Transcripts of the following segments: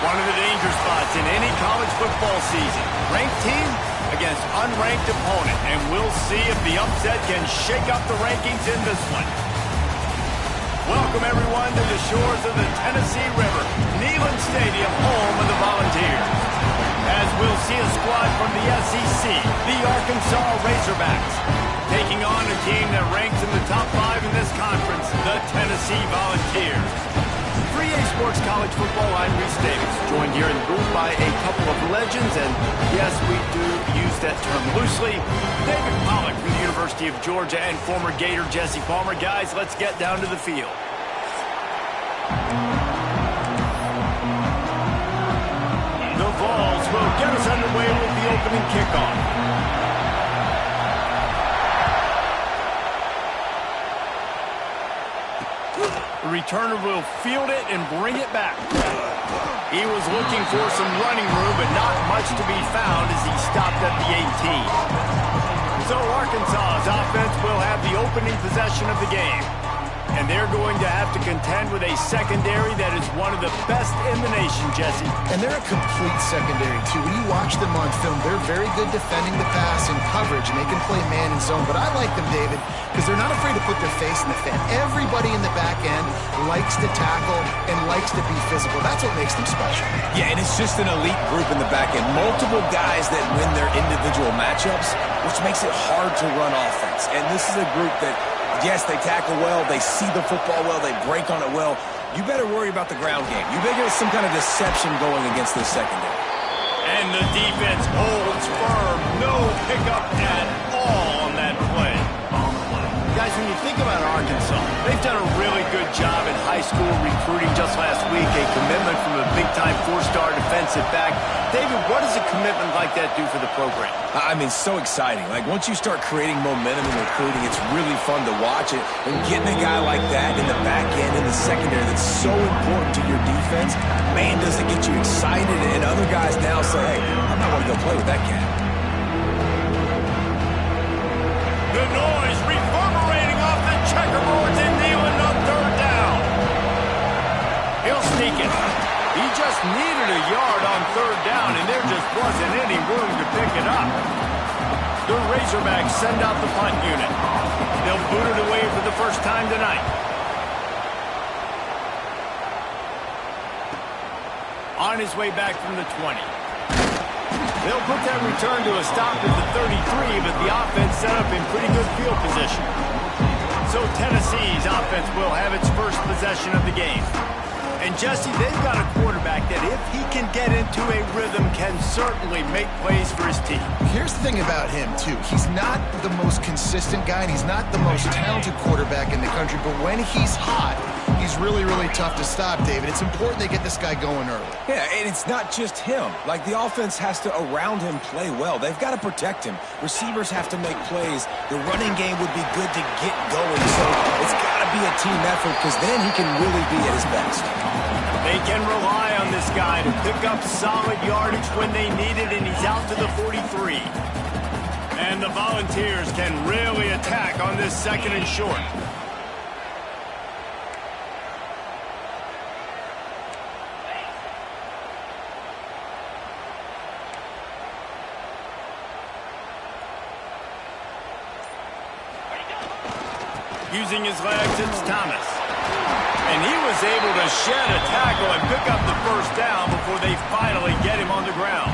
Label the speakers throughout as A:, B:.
A: One of the danger spots in any college football season. Ranked team against unranked opponent. And we'll see if the upset can shake up the rankings in this one. Welcome, everyone, to the shores of the Tennessee River. Neyland Stadium, home of the Volunteers. As we'll see a squad from the SEC, the Arkansas Razorbacks, taking on a team that ranks in the top 5 in this conference, the Tennessee Volunteers. 3A Sports College Football, I'm Reese Davis, joined here in the booth by a couple of legends, and yes, we do use that term loosely. David Pollack from the University of Georgia and former Gator Jesse Palmer. Guys, let's get down to the field. The Vols will get us underway with the opening kickoff. The returner will field it and bring it back. He was looking for some running room, but not much to be found as he stopped at the 18. So Arkansas's offense will have the opening possession of the game. And they're going to have to contend with a secondary that is one of the best in the nation, Jesse.
B: And they're a complete secondary, too. When you watch them on film, they're very good defending the pass and coverage, and they can play man and zone. But I like them, David, because they're not afraid to put their face in the fan. Everybody in the back end likes to tackle and likes to be physical. That's what makes them special.
C: Yeah, and it's just an elite group in the back end. Multiple guys that win their individual matchups, which makes it hard to run offense. And this is a group that, yes, they tackle well, they see the football well, they break on it well. You better worry about the ground game. You better get some kind of deception going against this secondary.
A: And the defense holds firm. No pickup at all on that play. Guys, when you think about Arkansas, they've done a really good job in high school recruiting just last week. A commitment from a big-time 4-star defensive back. David, what does a commitment like that do for the program?
C: I mean, so exciting. Like, once you start creating momentum in recruiting, it's really fun to watch it. And getting a guy like that in the back end, in the secondary, that's so important to your defense, man, does it get you excited. And other guys now say, hey, I might want to go play with that cat.
A: The noise reverberating off the checkerboards in Neyland on 3rd down. He'll sneak it. He just needed a yard on 3rd down, and there just wasn't any room to pick it up. The Razorbacks send out the punt unit. They'll boot it away for the first time tonight. On his way back from the 20. They'll put that return to a stop at the 33, but the offense set up in pretty good field position. So Tennessee's offense will have its first possession of the game. And Jesse, they've got a quarterback that if he can get into a rhythm can certainly make plays for his team.
B: Here's the thing about him, too. He's not the most consistent guy, and he's not the most talented quarterback in the country, but when he's hot, he's really, really tough to stop, David. It's important they get this guy going early.
C: Yeah, and it's not just him. Like, the offense has to, around him, play well. They've got to protect him. Receivers have to make plays. The running game would be good to get going. So it's got to be a team effort, because then he can really be at his best.
A: They can rely on this guy to pick up solid yardage when they need it, and he's out to the 43. And the Volunteers can really attack on this 2nd and short. Using his legs, it's Thomas. And he was able to shed a tackle and pick up the 1st down before they finally get him on the ground.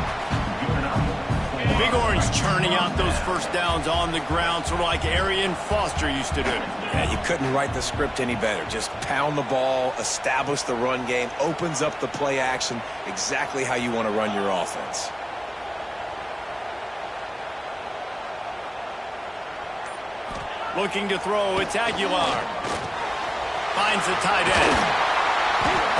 A: Big Orange churning out those 1st downs on the ground, sort of like Arian Foster used to do.
C: Yeah, you couldn't write the script any better. Just pound the ball, establish the run game, opens up the play action, exactly how you want to run your offense.
A: Looking to throw, it's Aguilar. Finds the tight end.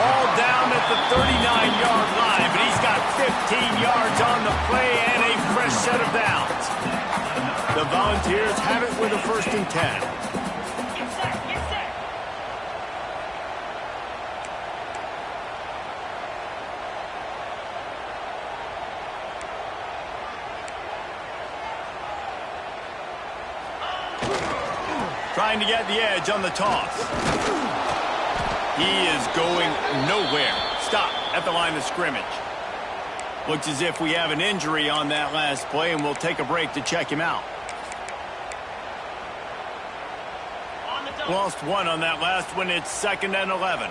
A: All down at the 39-yard line, but he's got 15 yards on the play and a fresh set of downs. The Volunteers have it with a 1st and 10. Trying to get the edge on the toss. He is going nowhere. Stop. at the line of scrimmage. Looks as if we have an injury on that last play, and we'll take a break to check him out. Lost one on that last one. It's 2nd and 11.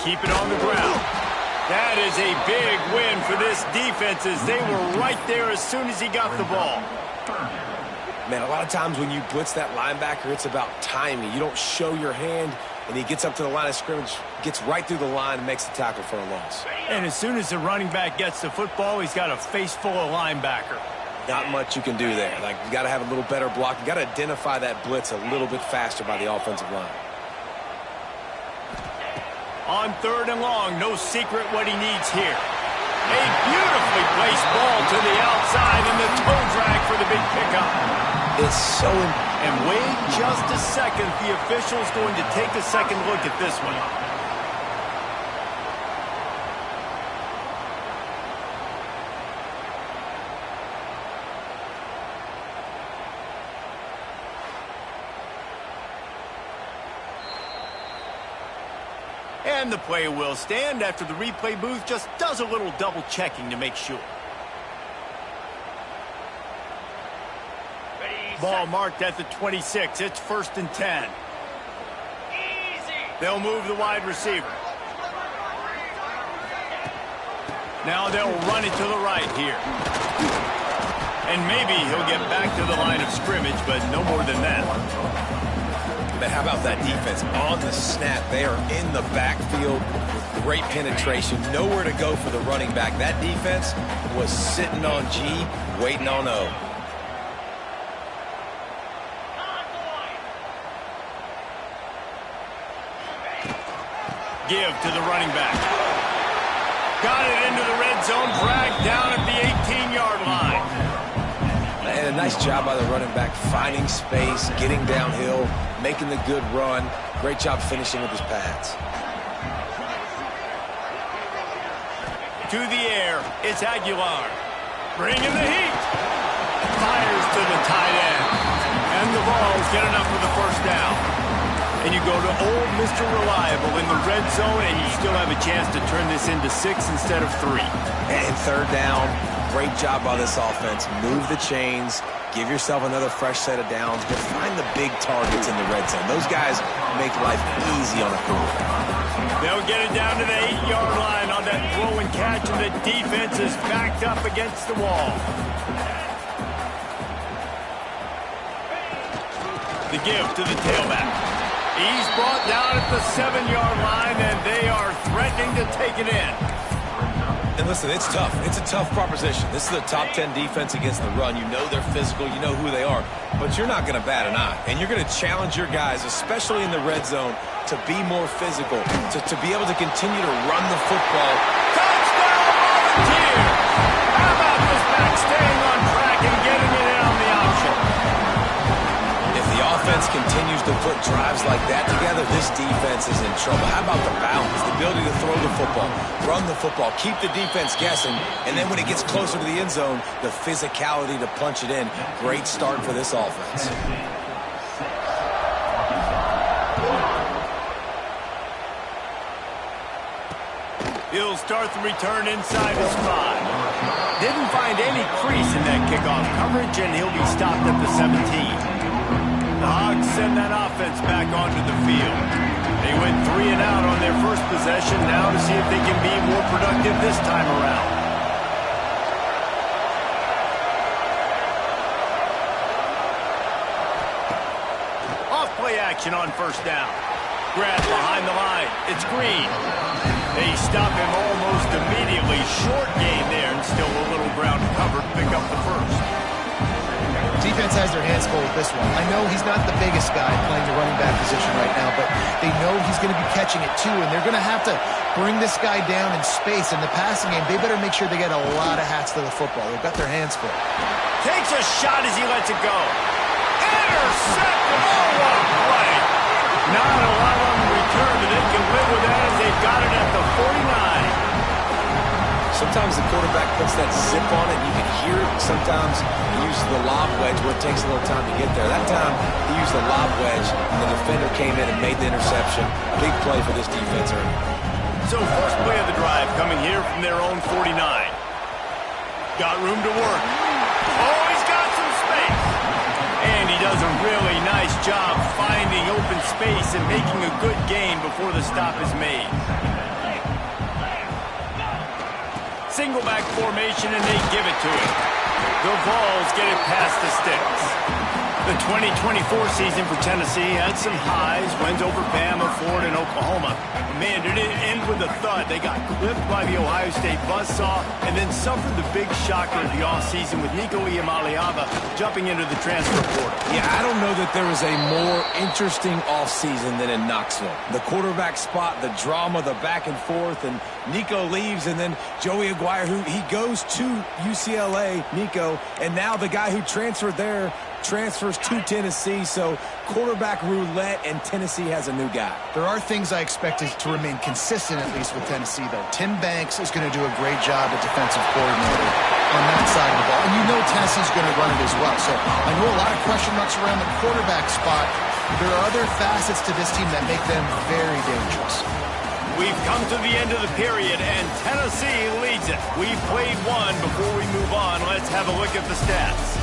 A: Keep it on the ground. That is a big win for this defense as they were right there as soon as he got the ball.
C: Man, a lot of times when you blitz that linebacker, it's about timing. You don't show your hand, and he gets up to the line of scrimmage, gets right through the line, and makes the tackle for a loss.
A: And as soon as the running back gets the football, he's got a face full of linebacker.
C: Not much you can do there. Like, you got to have a little better block. You got to identify that blitz a little bit faster by the offensive line.
A: On 3rd and long, no secret what he needs here. A beautifully placed ball to the outside, and the toe drag for the big pickup.
C: It's so...
A: And wait just a second. The official's going to take a second look at this one. And the play will stand after the replay booth just does a little double checking to make sure. Ball marked at the 26. It's 1st and 10. They'll move the wide receiver. Now they'll run it to the right here. And maybe he'll get back to the line of scrimmage, but no more than that.
C: But how about that defense? On the snap, they are in the backfield with great penetration. Nowhere to go for the running back. That defense was sitting on G, waiting on O.
A: Give to the running back. Got it into the red zone, dragged down at the 18-yard line.
C: And a nice job by the running back, finding space, getting downhill, making the good run. Great job finishing with his pads.
A: To the air, it's Aguilar. Bringing the heat. Fires to the tight end. And the ball's good enough for the 1st down. And you go to old Mr. Reliable in the red zone, and you still have a chance to turn this into 6 instead of 3.
C: And 3rd down, great job by this offense. Move the chains, give yourself another fresh set of downs, but find the big targets in the red zone. Those guys make life easy on a quarterback.
A: They'll get it down to the 8-yard line on that throw and catch, and the defense is backed up against the wall. The give to the tailback. He's brought down at the 7-yard line, and they are threatening to take it in.
C: And listen, it's tough. It's a tough proposition. This is a top 10 defense against the run. You know they're physical. You know who they are. But you're not going to bat an eye. And you're going to challenge your guys, especially in the red zone, to be more physical, to be able to continue to run the football.
A: Touchdown, Volunteer! How about this back staying on track and getting it in on the option?
C: If the offense continues to put drives like that together, this defense is in trouble. How about the balance, the ability to throw the football, run the football, keep the defense guessing, and then when it gets closer to the end zone, the physicality to punch it in. Great start for this offense.
A: He'll start the return inside his 5. Didn't find any crease in that kickoff coverage, and he'll be stopped at the 17. The Hogs send that offense back onto the field. They went 3 and out on their first possession, now to see if they can be more productive this time around. Off-play action on 1st down. Grab behind the line. It's Green. They stop him almost immediately. Short gain there, and still a little ground covered. Pick up the 1st.
B: Defense has their hands full with this one. I know he's not the biggest guy playing the running back position right now, but they know he's going to be catching it too, and they're going to have to bring this guy down in space. In the passing game, they better make sure they get a lot of hats to the football. They've got their hands full.
A: Takes a shot as he lets it go. Intercepted! Oh, what a play! Not a lot on the return, but they can live with that as they've got it at the 49.
C: So sometimes the quarterback puts that zip on it, and you can hear it. Sometimes he uses the lob wedge where it takes a little time to get there. That time, he used the lob wedge, and the defender came in and made the interception. Big play for this defense early.
A: So first play of the drive coming here from their own 49. Got room to work. Oh, he's got some space. And he does a really nice job finding open space and making a good gain before the stop is made. Single back formation, and they give it to him. The Vols get it past the sticks. The 2024 season for Tennessee had some highs, wins over Bama, Florida, and Oklahoma. Man, did it end with a thud. They got clipped by the Ohio State buzzsaw and then suffered the big shocker of the offseason with Nico Iamaleava jumping into the transfer portal.
C: Yeah, I don't know that there was a more interesting offseason than in Knoxville. The quarterback spot, the drama, the back and forth, and Nico leaves, and then Joey Aguirre, who he goes to UCLA, Nico, and now the guy who transferred there transfers to Tennessee, so quarterback roulette, and Tennessee has a new guy.
B: There are things I expected to remain consistent, at least with Tennessee, though. Tim Banks is going to do a great job at defensive coordinator on that side of the ball. And you know Tennessee's going to run it as well. So I know a lot of question marks around the quarterback spot. There are other facets to this team that make them very dangerous.
A: We've come to the end of the period, and Tennessee leads it. We've played one. Before we move on, let's have a look at the stats.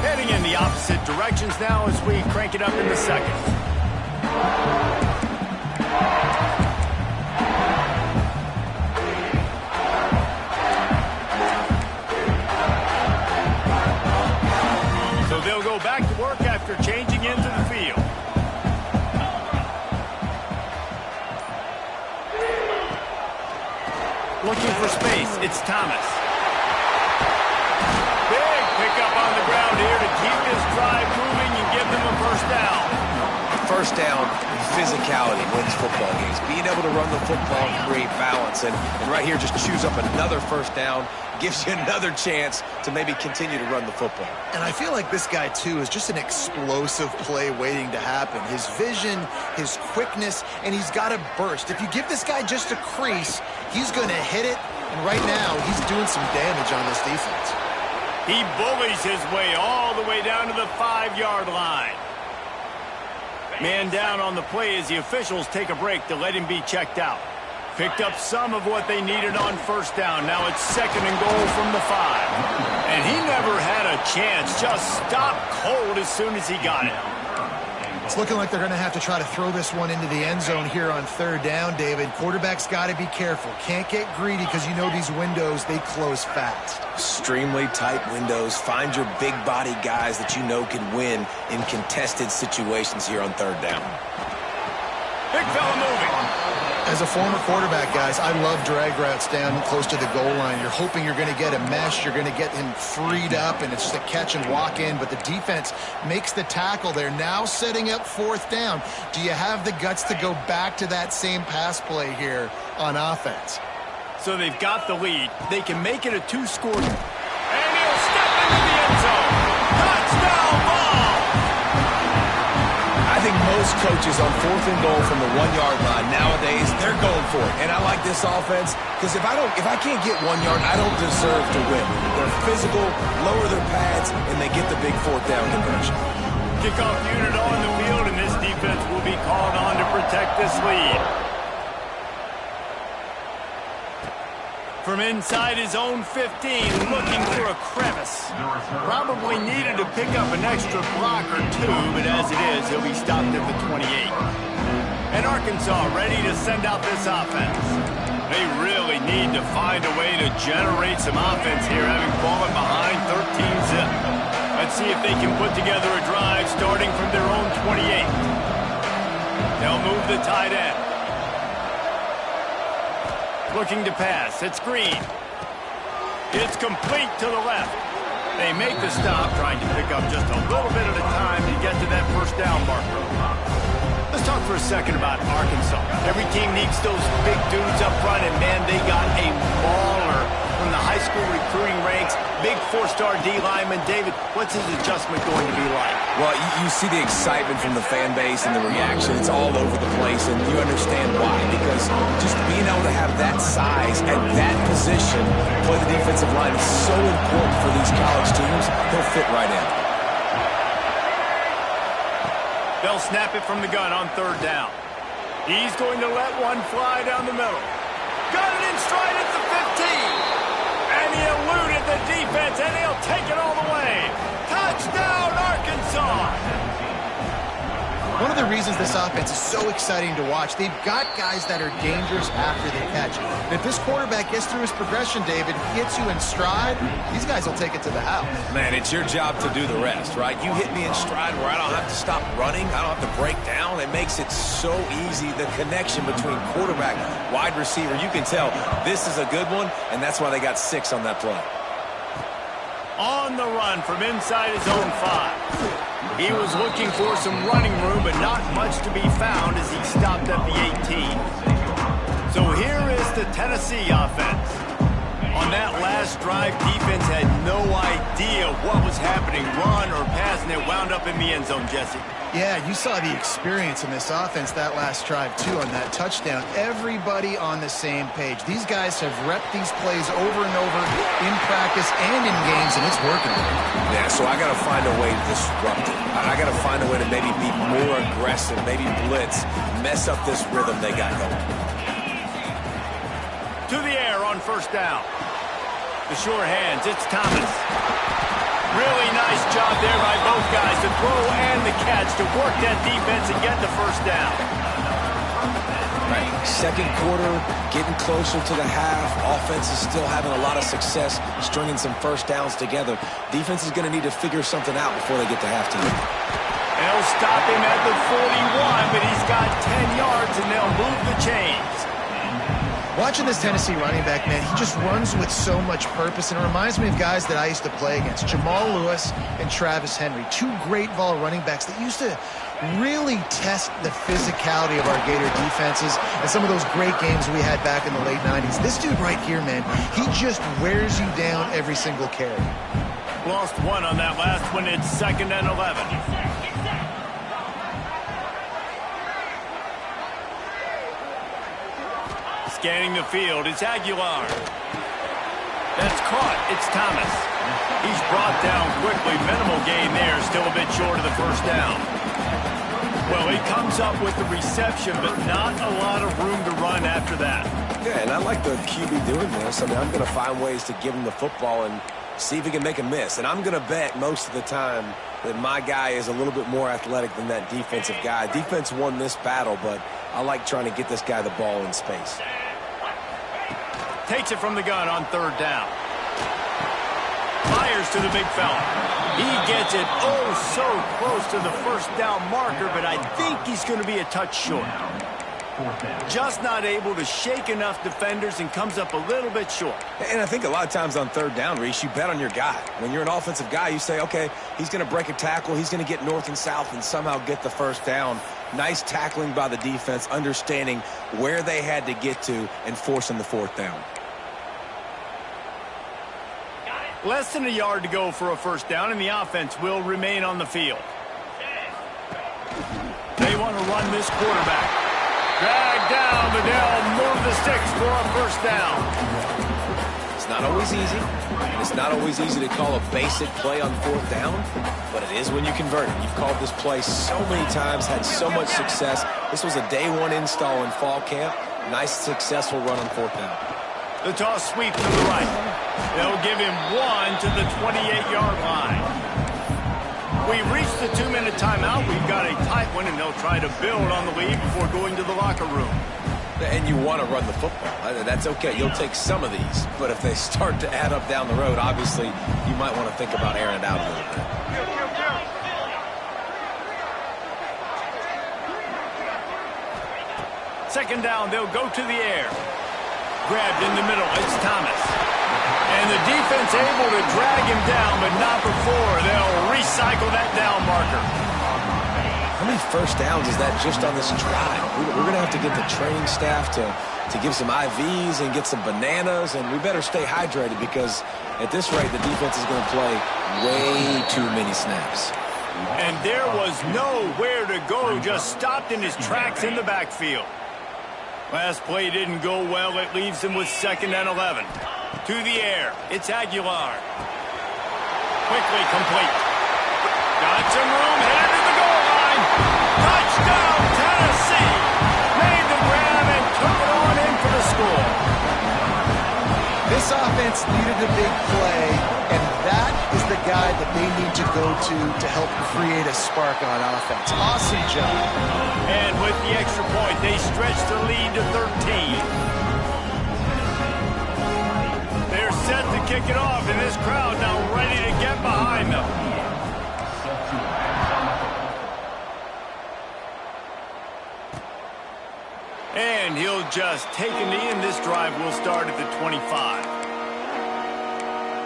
A: Heading in the opposite directions now as we crank it up in the second. So they'll go back to work after changing into the field. Looking for space, it's Thomas. Big pickup on the ground here to keep this drive moving and give them a first down.
C: First down, physicality wins football games. Being able to run the football and create balance. And right here, just choose up another first down. Gives you another chance to maybe continue to run the football.
B: And I feel like this guy, too, is just an explosive play waiting to happen. His vision, his quickness, and he's got a burst. If you give this guy just a crease, he's going to hit it. And right now, he's doing some damage on this defense.
A: He bullies his way all the way down to the 5-yard line. Man down on the play as the officials take a break to let him be checked out. Picked up some of what they needed on first down. Now it's second and goal from the 5. And he never had a chance. Just stopped cold as soon as he got it.
B: It's looking like they're going to have to try to throw this one into the end zone here on third down, David. Quarterback's got to be careful. Can't get greedy because you know these windows, they close fast.
C: Extremely tight windows. Find your big body guys that you know can win in contested situations here on third down.
A: Big fella moving.
B: As a former quarterback, guys, I love drag routes down close to the goal line. You're hoping you're going to get a mesh. You're going to get him freed up, and it's just a catch and walk in. But the defense makes the tackle there. Now setting up fourth down. Do you have the guts to go back to that same pass play here on offense?
A: So they've got the lead. They can make it a 2-score. And he'll step into the end zone. Touchdown ball!
C: I think most coaches on fourth and goal from the 1-yard line nowadays, they're going for it. And I like this offense because if I can't get 1 yard, I don't deserve to win. They're physical, lower their pads, and they get the big fourth down conversion.
A: Kickoff unit on the field, and this defense will be called on to protect this lead. From inside his own 15, looking for a crevice. Probably needed to pick up an extra block or two, but as it is, he'll be stopped at the 28. And Arkansas ready to send out this offense. They really need to find a way to generate some offense here, having fallen behind 13-zip. Let's see if they can put together a drive starting from their own 28. They'll move the tight end. Looking to pass. It's Green. It's complete to the left. They make the stop, trying to pick up just a little bit at a time to get to that first down marker. Let's talk for a second about Arkansas. Every team needs those big dudes up front, and man, they got a baller from the high school recruiting ranks, big four-star D lineman. David, what's his adjustment going to be like?
C: Well, you see the excitement from the fan base and the reaction. It's all over the place, and you understand why. Because just being able to have that size at that position, play the defensive line, is so important for these college teams. He'll fit right in.
A: They'll snap it from the gun on third down. He's going to let one fly down the middle. Got it in stride at the 15. And he eluded the defense, and he'll take it all the way. Touchdown, Arkansas!
B: One of the reasons this offense is so exciting to watch, they've got guys that are dangerous after they catch it. And if this quarterback gets through his progression, David, hits you in stride, these guys will take it to the house.
C: Man, it's your job to do the rest, right? You hit me in stride where I don't have to stop running. I don't have to break down. It makes it so easy, the connection between quarterback, wide receiver. You can tell this is a good one, and that's why they got 6 on that play.
A: On the run from inside his own 5. He was looking for some running room, but not much to be found as he stopped at the 18. So here is the Tennessee offense. On that last drive, defense had no idea what was happening, run or pass, and it wound up in the end zone, Jesse.
B: Yeah, you saw the experience in this offense that last drive, too, on that touchdown. Everybody on the same page. These guys have repped these plays over and over in practice and in games, and it's working.
C: Yeah, so I got to find a way to disrupt it. I got to find a way to maybe be more aggressive, maybe blitz, mess up this rhythm they got going.
A: To the air on first down. The sure hands, it's Thomas. Really nice job there by both guys, the throw and the catch to work that defense and get the first down.
C: Right, second quarter, getting closer to the half. Offense is still having a lot of success stringing some first downs together. Defense is going to need to figure something out before they get to halftime.
A: They'll stop him at the 41, but he's got 10 yards, and they'll move the chains.
B: Watching this Tennessee running back, man, he just runs with so much purpose, and it reminds me of guys that I used to play against, Jamal Lewis and Travis Henry, 2 great vol running backs that used to really test the physicality of our Gator defenses and some of those great games we had back in the late 90s. This dude right here, man, he just wears you down every single carry.
A: Lost 1 on that last one. It's 2nd and 11. Scanning the field, it's Aguilar. That's caught, it's Thomas. He's brought down quickly. Minimal gain there, still a bit short of the first down. Well, he comes up with the reception, but not a lot of room to run after that.
C: Yeah, and I like the QB doing this. I mean, I'm going to find ways to give him the football and see if he can make a miss. And I'm going to bet most of the time that my guy is a little bit more athletic than that defensive guy. Defense won this battle, but I like trying to get this guy the ball in space.
A: Takes it from the gun on third down. Fires to the big fella. He gets it so close to the first down marker, but I think he's going to be a touch short. Just not able to shake enough defenders and comes up a little bit short.
C: And I think a lot of times on third down, Reese, you bet on your guy. When you're an offensive guy, you say, okay, he's going to break a tackle, he's going to get north and south and somehow get the first down. Nice tackling by the defense, understanding where they had to get to and forcing the fourth down.
A: Less than a yard to go for a first down, and the offense will remain on the field. They want to run this quarterback. Drag down, but they'll move the sticks for a first down.
C: It's not always easy. It's not always easy to call a basic play on fourth down, but it is when you convert it. You've called this play so many times, had so much success. This was a day 1 install in fall camp. Nice, successful run on fourth down.
A: The toss sweep to the right. They'll give him 1 to the 28-yard line. We reached the 2-minute timeout. We've got a tight one, and they'll try to build on the lead before going to the locker room.
C: And you want to run the football. That's okay. You'll take some of these. But if they start to add up down the road, obviously, you might want to think about airing it out a little bit.
A: Second down, they'll go to the air. Grabbed in the middle, it's Thomas. And the defense able to drag him down, but not before they'll recycle that down marker.
C: How many first downs is that just on this drive? We're going to have to get the training staff to to give some IVs and get some bananas, and we better stay hydrated because at this rate, the defense is going to play way too many snaps.
A: And there was nowhere to go, just stopped in his tracks in the backfield. Last play didn't go well. It leaves him with 2nd and 11. To the air, it's Aguilar. Quickly complete. Got some room, headed to the goal line. Touchdown, Tennessee. Made the grab and took it on in for the score.
B: This offense needed a big play, and that is the guy that they need to go to help create a spark on offense. Awesome job.
A: And with the extra point, they stretch the lead to 13. They're set to kick it off, and this crowd now ready to get behind them. And he'll just take a knee, and this drive will start at the 25.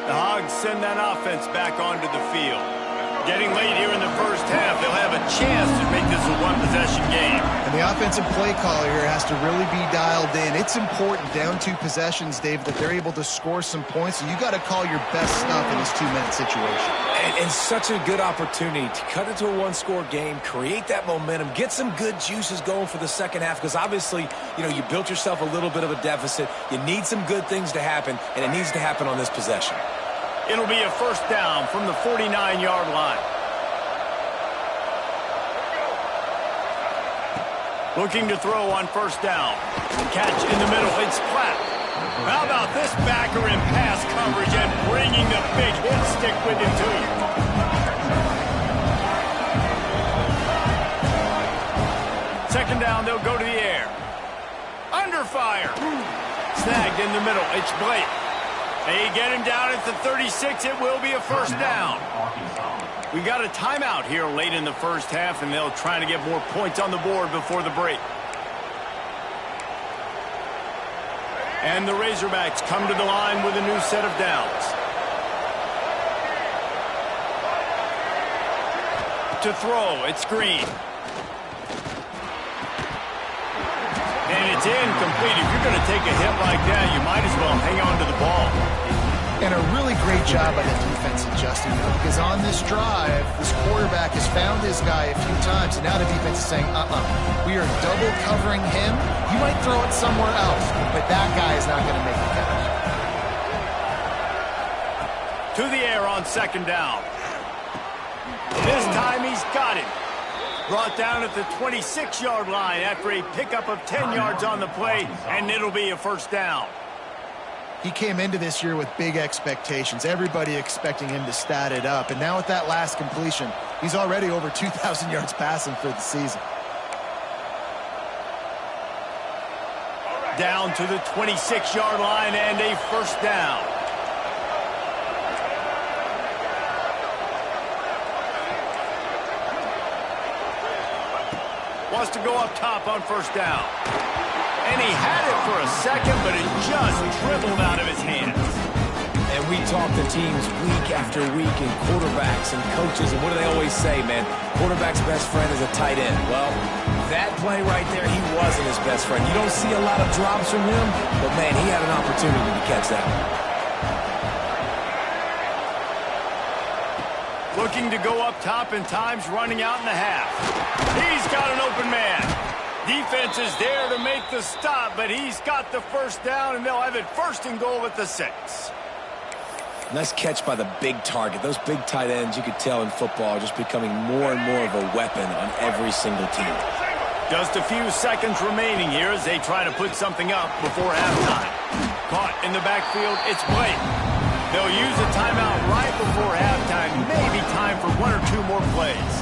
A: The Hogs send that offense back onto the field. Getting late here in the first half, they'll have a chance to make this a one-possession game.
B: And the offensive play caller here has to really be dialed in. It's important, down 2 possessions, Dave, that they're able to score some points. So you got to call your best stuff in this 2-minute situation.
C: And such a good opportunity to cut into a one-score game, create that momentum, get some good juices going for the second half, because obviously, you built yourself a little bit of a deficit. You need some good things to happen, and it needs to happen on this possession.
A: It'll be a first down from the 49-yard line. Looking to throw on first down. Catch in the middle. It's Platt. How about this backer in pass coverage and bringing the big hit stick with him to you? Second down, they'll go to the air. Under fire. Snagged in the middle. It's Blake. They get him down at the 36. It will be a first down. We got a timeout here late in the first half, and they'll try to get more points on the board before the break. And the Razorbacks come to the line with a new set of downs. To throw, it's Green. And it's incomplete. If you're going to take a hit like that, you might as well hang on to the ball.
B: And a really great job by the defense adjusting, because on this drive, this quarterback has found his guy a few times, and now the defense is saying, we are double covering him. You might throw it somewhere else, but that guy is not going to make the catch.
A: To the air on second down. This time he's got it. Brought down at the 26-yard line after a pickup of 10 yards on the play, and it'll be a first down.
B: He came into this year with big expectations. Everybody expecting him to stat it up. And now with that last completion, he's already over 2,000 yards passing for the season.
A: Down to the 26-yard line and a first down. Wants to go up top on first down. And he had it for a second, but it just dribbled out of his hands.
C: And we talk to teams week after week, and quarterbacks and coaches, and what do they always say, man? Quarterback's best friend is a tight end. Well, that play right there, he wasn't his best friend. You don't see a lot of drops from him, but, man, he had an opportunity to catch that one.
A: Looking to go up top, and time's running out in the half. He's got an open man. Defense is there to make the stop, but he's got the first down, and they'll have it first and goal at the 6.
C: Nice catch by the big target. Those big tight ends, you could tell in football, are just becoming more and more of a weapon on every single team.
A: Just a few seconds remaining here as they try to put something up before halftime. Caught in the backfield, it's Blake. They'll use a timeout right before halftime. Maybe time for 1 or 2 more plays.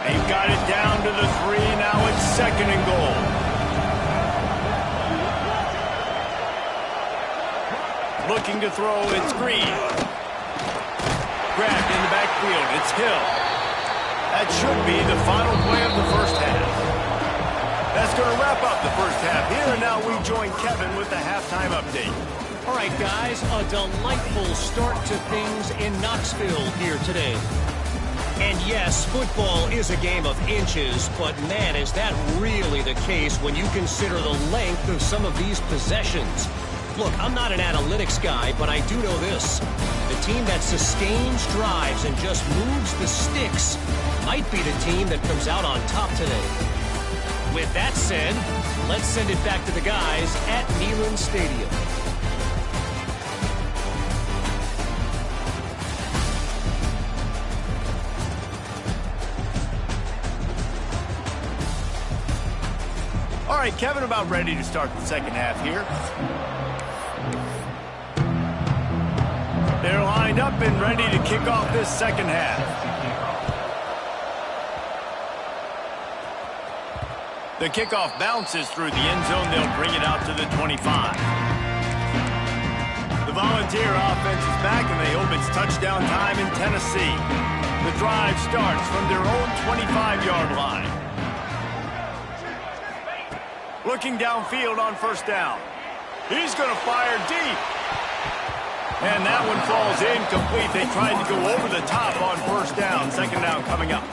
A: They've got it down to the 3. Now it's second and goal. Looking to throw, it's Green. Grabbed in the backfield, it's Hill. That should be the final play of the first half. That's going to wrap up the first half here, and now we join Kevin with the halftime update.
D: All right, guys, a delightful start to things in Knoxville here today. And yes, football is a game of inches, but man, is that really the case when you consider the length of some of these possessions. Look, I'm not an analytics guy, but I do know this. The team that sustains drives and just moves the sticks might be the team that comes out on top today. With that said, let's send it back to the guys at Neyland Stadium.
A: All right, Kevin, about ready to start the second half here. They're lined up and ready to kick off this second half. The kickoff bounces through the end zone. They'll bring it out to the 25. The Volunteer offense is back, and they hope it's touchdown time in Tennessee. The drive starts from their own 25-yard line. Looking downfield on first down. He's going to fire deep. And that one falls incomplete. They tried to go over the top on first down. Second down coming up.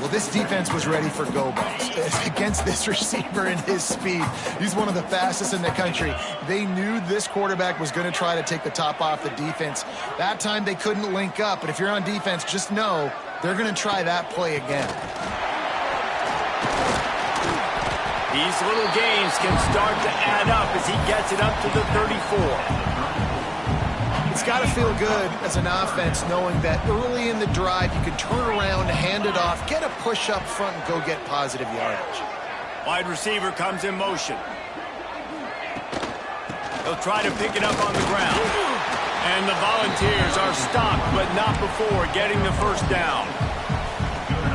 B: Well, this defense was ready for go-balls against this receiver and his speed. He's one of the fastest in the country. They knew this quarterback was going to try to take the top off the defense. That time they couldn't link up, but if you're on defense, just know they're going to try that play again.
A: These little gains can start to add up as he gets it up to the 34.
B: It's got to feel good as an offense knowing that early in the drive you can turn around, hand it off, get a push up front, and go get positive yardage.
A: Wide receiver comes in motion. He'll try to pick it up on the ground. And the Volunteers are stopped, but not before getting the first down.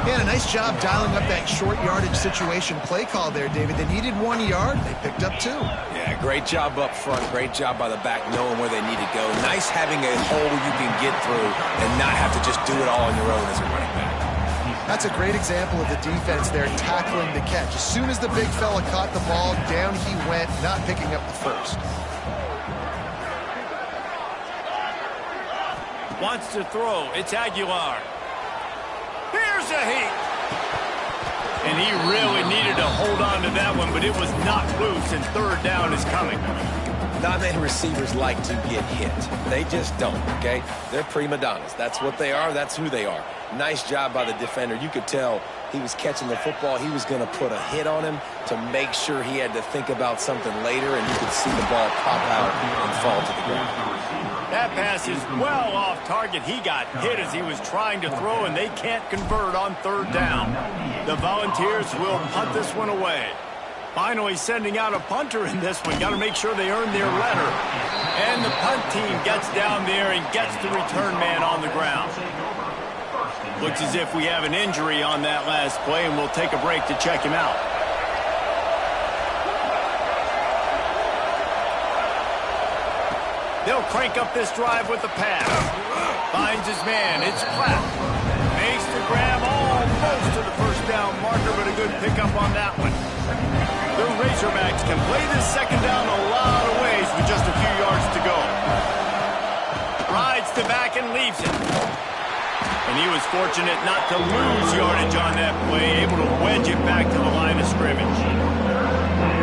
B: Yeah, a nice job dialing up that short yardage situation play call there, David. They needed 1 yard. They picked up 2.
C: Yeah, great job up front. Great job by the back knowing where they need to go. Nice having a hole you can get through and not have to just do it all on your own as a running back.
B: That's a great example of the defense there tackling the catch. As soon as the big fella caught the ball, down he went, not picking up the first.
A: Wants to throw. It's Aguilar. Here's a heat. And he really needed to hold on to that one, but it was knocked loose, and third down is coming.
C: Not many receivers like to get hit. They just don't, okay? They're prima donnas. That's what they are. That's who they are. Nice job by the defender. You could tell he was catching the football. He was going to put a hit on him to make sure he had to think about something later, and you could see the ball pop out and fall to the ground.
A: That pass is well off target. He got hit as he was trying to throw, and they can't convert on third down. The Volunteers will punt this one away. Finally sending out a punter in this one. Got to make sure they earn their letter. And the punt team gets down there and gets the return man on the ground. Looks as if we have an injury on that last play, and we'll take a break to check him out. They'll crank up this drive with the pass. Finds his man. It's Platt. Makes the grab almost to the first down marker, but a good pickup on that one. The Razorbacks can play this second down a lot of ways with just a few yards to go. Rides to back and leaves it. And he was fortunate not to lose yardage on that play, able to wedge it back to the line of scrimmage.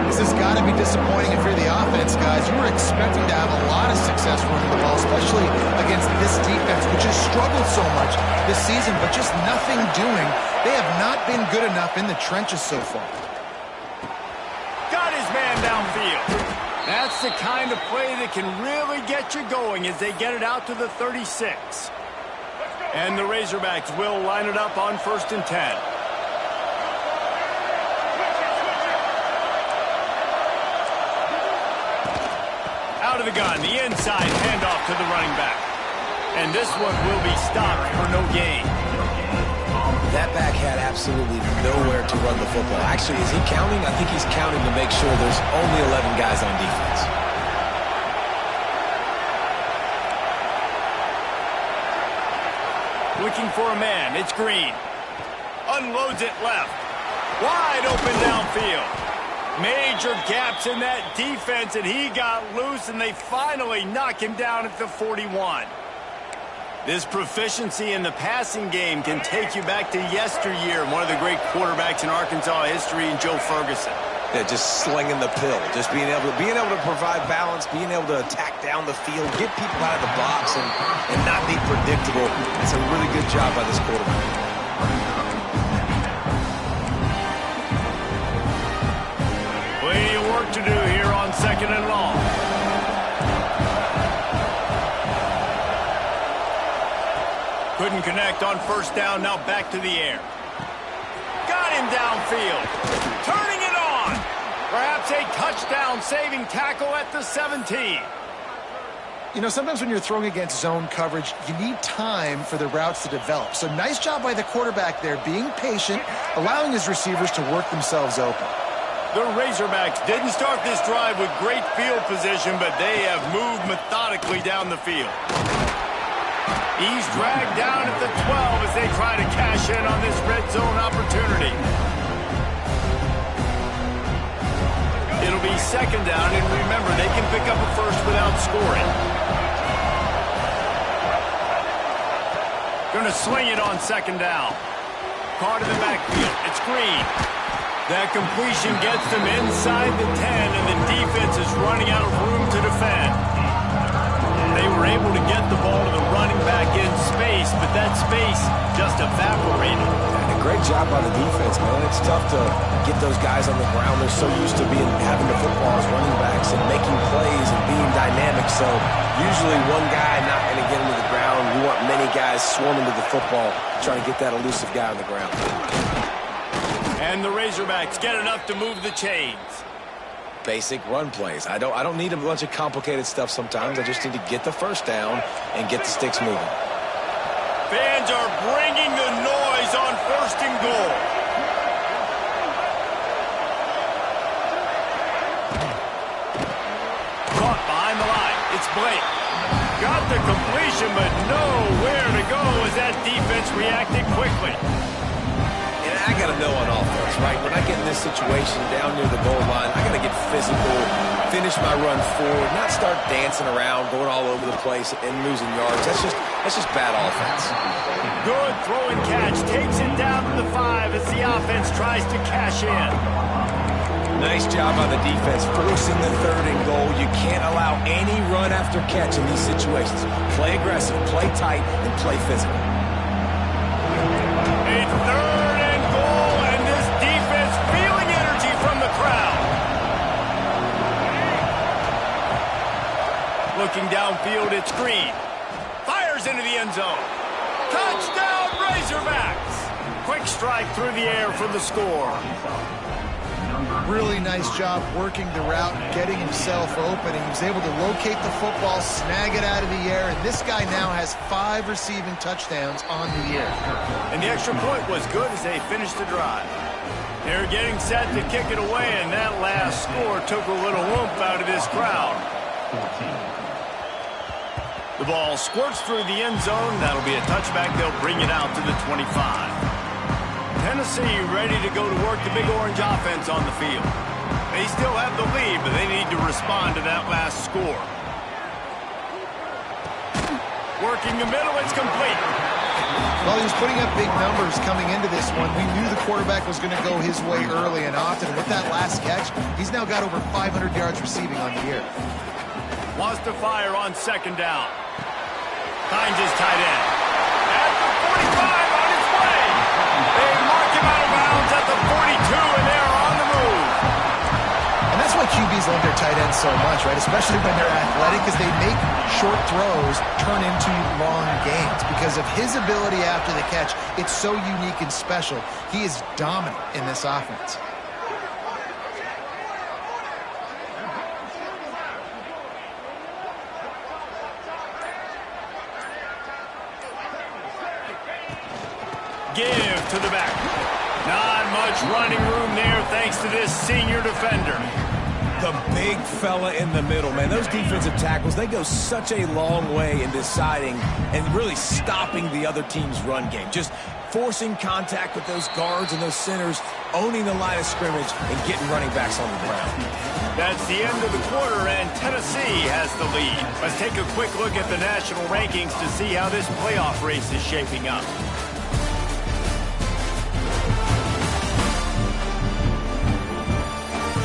B: This has got to be disappointing if you're the offense, guys. You were expecting to have a lot of success running the ball, especially against this defense, which has struggled so much this season, but just nothing doing. They have not been good enough in the trenches so far.
A: Got his man downfield. That's the kind of play that can really get you going as they get it out to the 36. And the Razorbacks will line it up on 1st and 10. Out of the gun, the inside handoff to the running back. And this one will be stopped for no gain.
C: That back had absolutely nowhere to run the football. Actually, is he counting? I think he's counting to make sure there's only 11 guys on defense.
A: Looking for a man. It's Green. Unloads it left. Wide open downfield. Major gaps in that defense, and he got loose, and they finally knock him down at the 41. This proficiency in the passing game can take you back to yesteryear, one of the great quarterbacks in Arkansas history, in Joe Ferguson.
C: Yeah, just slinging the pill, just being able to provide balance, being able to attack down the field, get people out of the box, and not be predictable. It's a really good job by this quarterback.
A: Plenty of work to do here on 2nd and long. Couldn't connect on 1st down, now back to the air. Got him downfield. Turning it on. Perhaps a touchdown-saving tackle at the 17.
B: You know, sometimes when you're throwing against zone coverage, you need time for the routes to develop. So nice job by the quarterback there, being patient, allowing his receivers to work themselves open.
A: The Razorbacks didn't start this drive with great field position, but they have moved methodically down the field. He's dragged down at the 12 as they try to cash in on this red zone opportunity. It'll be 2nd down, and remember, they can pick up a first without scoring. Going to swing it on 2nd down. Caught in the backfield. It's Green. That completion gets them inside the 10, and the defense is running out of room to defend. They were able to get the ball to the running back in space, but that space just evaporated.
C: And a great job by the defense, man. It's tough to get those guys on the ground. They're so used to having the football as running backs and making plays and being dynamic. So usually one guy not going to get him to the ground. You want many guys swarming to the football, trying to get that elusive guy on the ground.
A: And the Razorbacks get enough to move the chains.
C: Basic run plays. I don't need a bunch of complicated stuff sometimes. I just need to get the 1st down and get the sticks moving.
A: Fans are bringing the noise on 1st and goal. Caught behind the line. It's Blake. Got the completion, but nowhere to go as that defense reacted quickly.
C: I got to know on offense, right? When I get in this situation down near the goal line, I got to get physical, finish my run forward, not start dancing around, going all over the place and losing yards. That's just bad offense.
A: Good throw and catch. Takes it down to the 5 as the offense tries to cash in.
C: Nice job by the defense, forcing the 3rd and goal. You can't allow any run after catch in these situations. Play aggressive, play tight, and play physical.
A: A 3rd and goal, and this defense feeling energy from the crowd. Looking downfield, it's Green. Fires into the end zone. Touchdown, Razorbacks! Quick strike through the air for the score.
B: Really nice job working the route, getting himself open. He was able to locate the football, snag it out of the air, and this guy now has 5 receiving touchdowns on the year.
A: And the extra point was good as they finished the drive. They're getting set to kick it away, and that last score took a little whoop out of this crowd. The ball squirts through the end zone. That'll be a touchback. They'll bring it out to the 25. Tennessee ready to go to work the Big Orange offense on the field. They still have the lead, but they need to respond to that last score. Working the middle, it's complete.
B: Well, he was putting up big numbers coming into this one. We knew the quarterback was going to go his way early and often. With that last catch, he's now got over 500 yards receiving on the year.
A: Wants to fire on 2nd down. Finds his tight end. At the 45 on his way. They mark him out of bounds at the 42, and they're on the move.
B: And that's why QBs love their tight ends so much, right? Especially when they're athletic, because they make short throws turn into long gains. Because of his ability after the catch, it's so unique and special. He is dominant in this offense.
A: Give to the back. Not much running room there thanks to this senior defender.
C: The big fella in the middle, man. Those defensive tackles, they go such a long way in deciding and really stopping the other team's run game. Just forcing contact with those guards and those centers, owning the line of scrimmage, and getting running backs on the ground.
A: That's the end of the quarter, and Tennessee has the lead. Let's take a quick look at the national rankings to see how this playoff race is shaping up.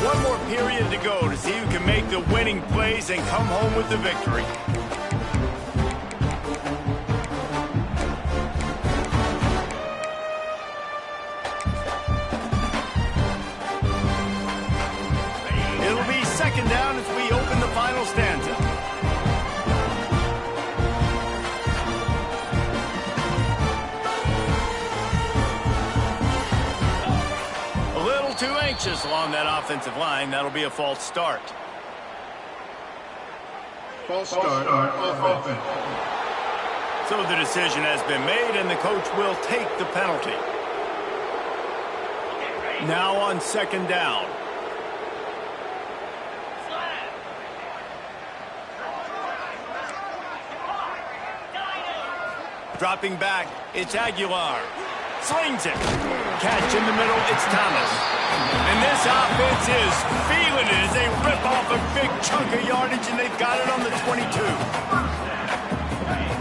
A: One more period to go to see who can make the winning plays and come home with the victory. It'll be second down as we open the final stanza. Too anxious along that offensive line. That'll be a false start.
E: False start. Offense.
A: So the decision has been made, and the coach will take the penalty. Now on second down. Dropping back, it's Aguilar. Slings it. Catch in the middle, it's Thomas. And this offense is feeling it as they rip off a big chunk of yardage, and they've got it on the 22.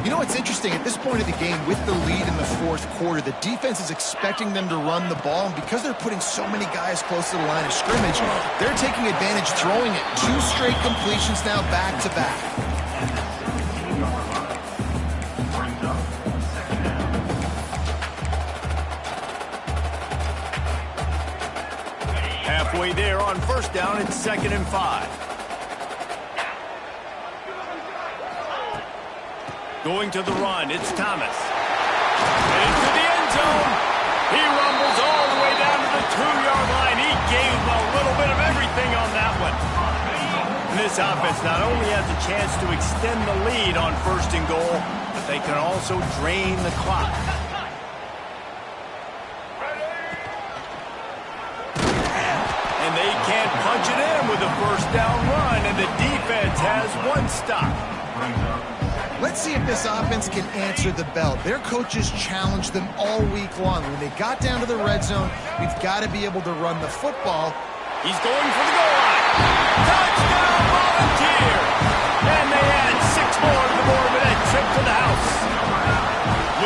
B: You know what's interesting? At this point of the game, with the lead in the fourth quarter, the defense is expecting them to run the ball, and because they're putting so many guys close to the line of scrimmage, they're taking advantage, throwing it. 2 straight completions now back-to-back.
A: Halfway there on first down, it's 2nd and 5. Going to the run, it's Thomas. Into the end zone. He rumbles all the way down to the 2-yard line. He gave him a little bit of everything on that one. And this offense not only has a chance to extend the lead on 1st and goal, but they can also drain the clock. And they can't punch it in with a 1st down run, and the defense has 1 stop.
B: Let's see if this offense can answer the bell. Their coaches challenged them all week long. When they got down to the red zone, we've got to be able to run the football.
A: He's going for the goal line. Touchdown, Volunteer! And they add 6 more to the board with that trip to the house.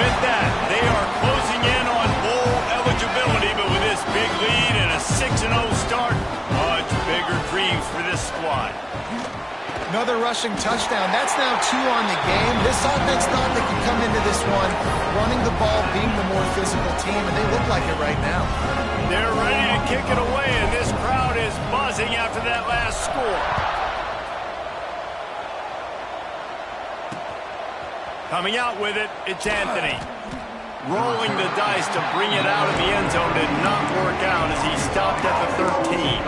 A: With that, they are closing in on bowl eligibility, but with this big lead and a 6-0 start, much bigger dreams for this squad.
B: Another rushing touchdown. That's now 2 on the game. This offense thought they could come into this one running the ball, being the more physical team, and they look like it right now.
A: They're ready to kick it away, and this crowd is buzzing after that last score. Coming out with it, it's Anthony. Rolling the dice to bring it out of the end zone did not work out as he stopped at the 13.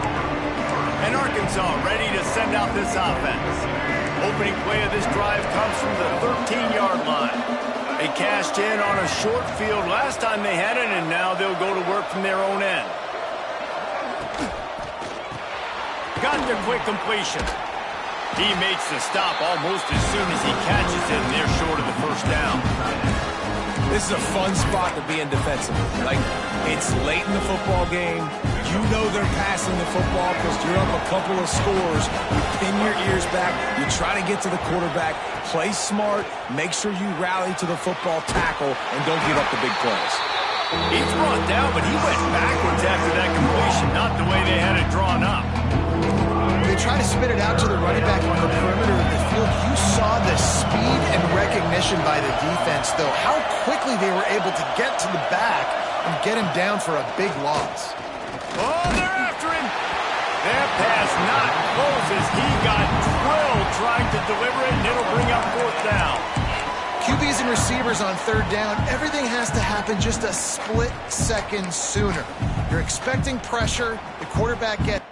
A: And Arkansas ready to send out this offense. Opening play of this drive comes from the 13-yard line. They cashed in on a short field last time they had it, and now they'll go to work from their own end. Got the quick completion. He makes the stop almost as soon as he catches it, and they're short of the 1st down.
C: This is a fun spot to be in defensively. Like, it's late in the football game. You know they're passing the football because you're up a couple of scores. You pin your ears back. You try to get to the quarterback. Play smart. Make sure you rally to the football tackle and don't give up the big plays.
A: He's brought down, but he went backwards after that completion, not the way they had it drawn up.
B: They try to spit it out to the running back on the perimeter of the field. You saw the speed and recognition by the defense, though. How quickly they were able to get to the back and get him down for a big loss.
A: Oh, they're after him. That pass not close as he got drilled trying to deliver it, and it'll bring up 4th down.
B: QBs and receivers on 3rd down, everything has to happen just a split second sooner. You're expecting pressure. The quarterback gets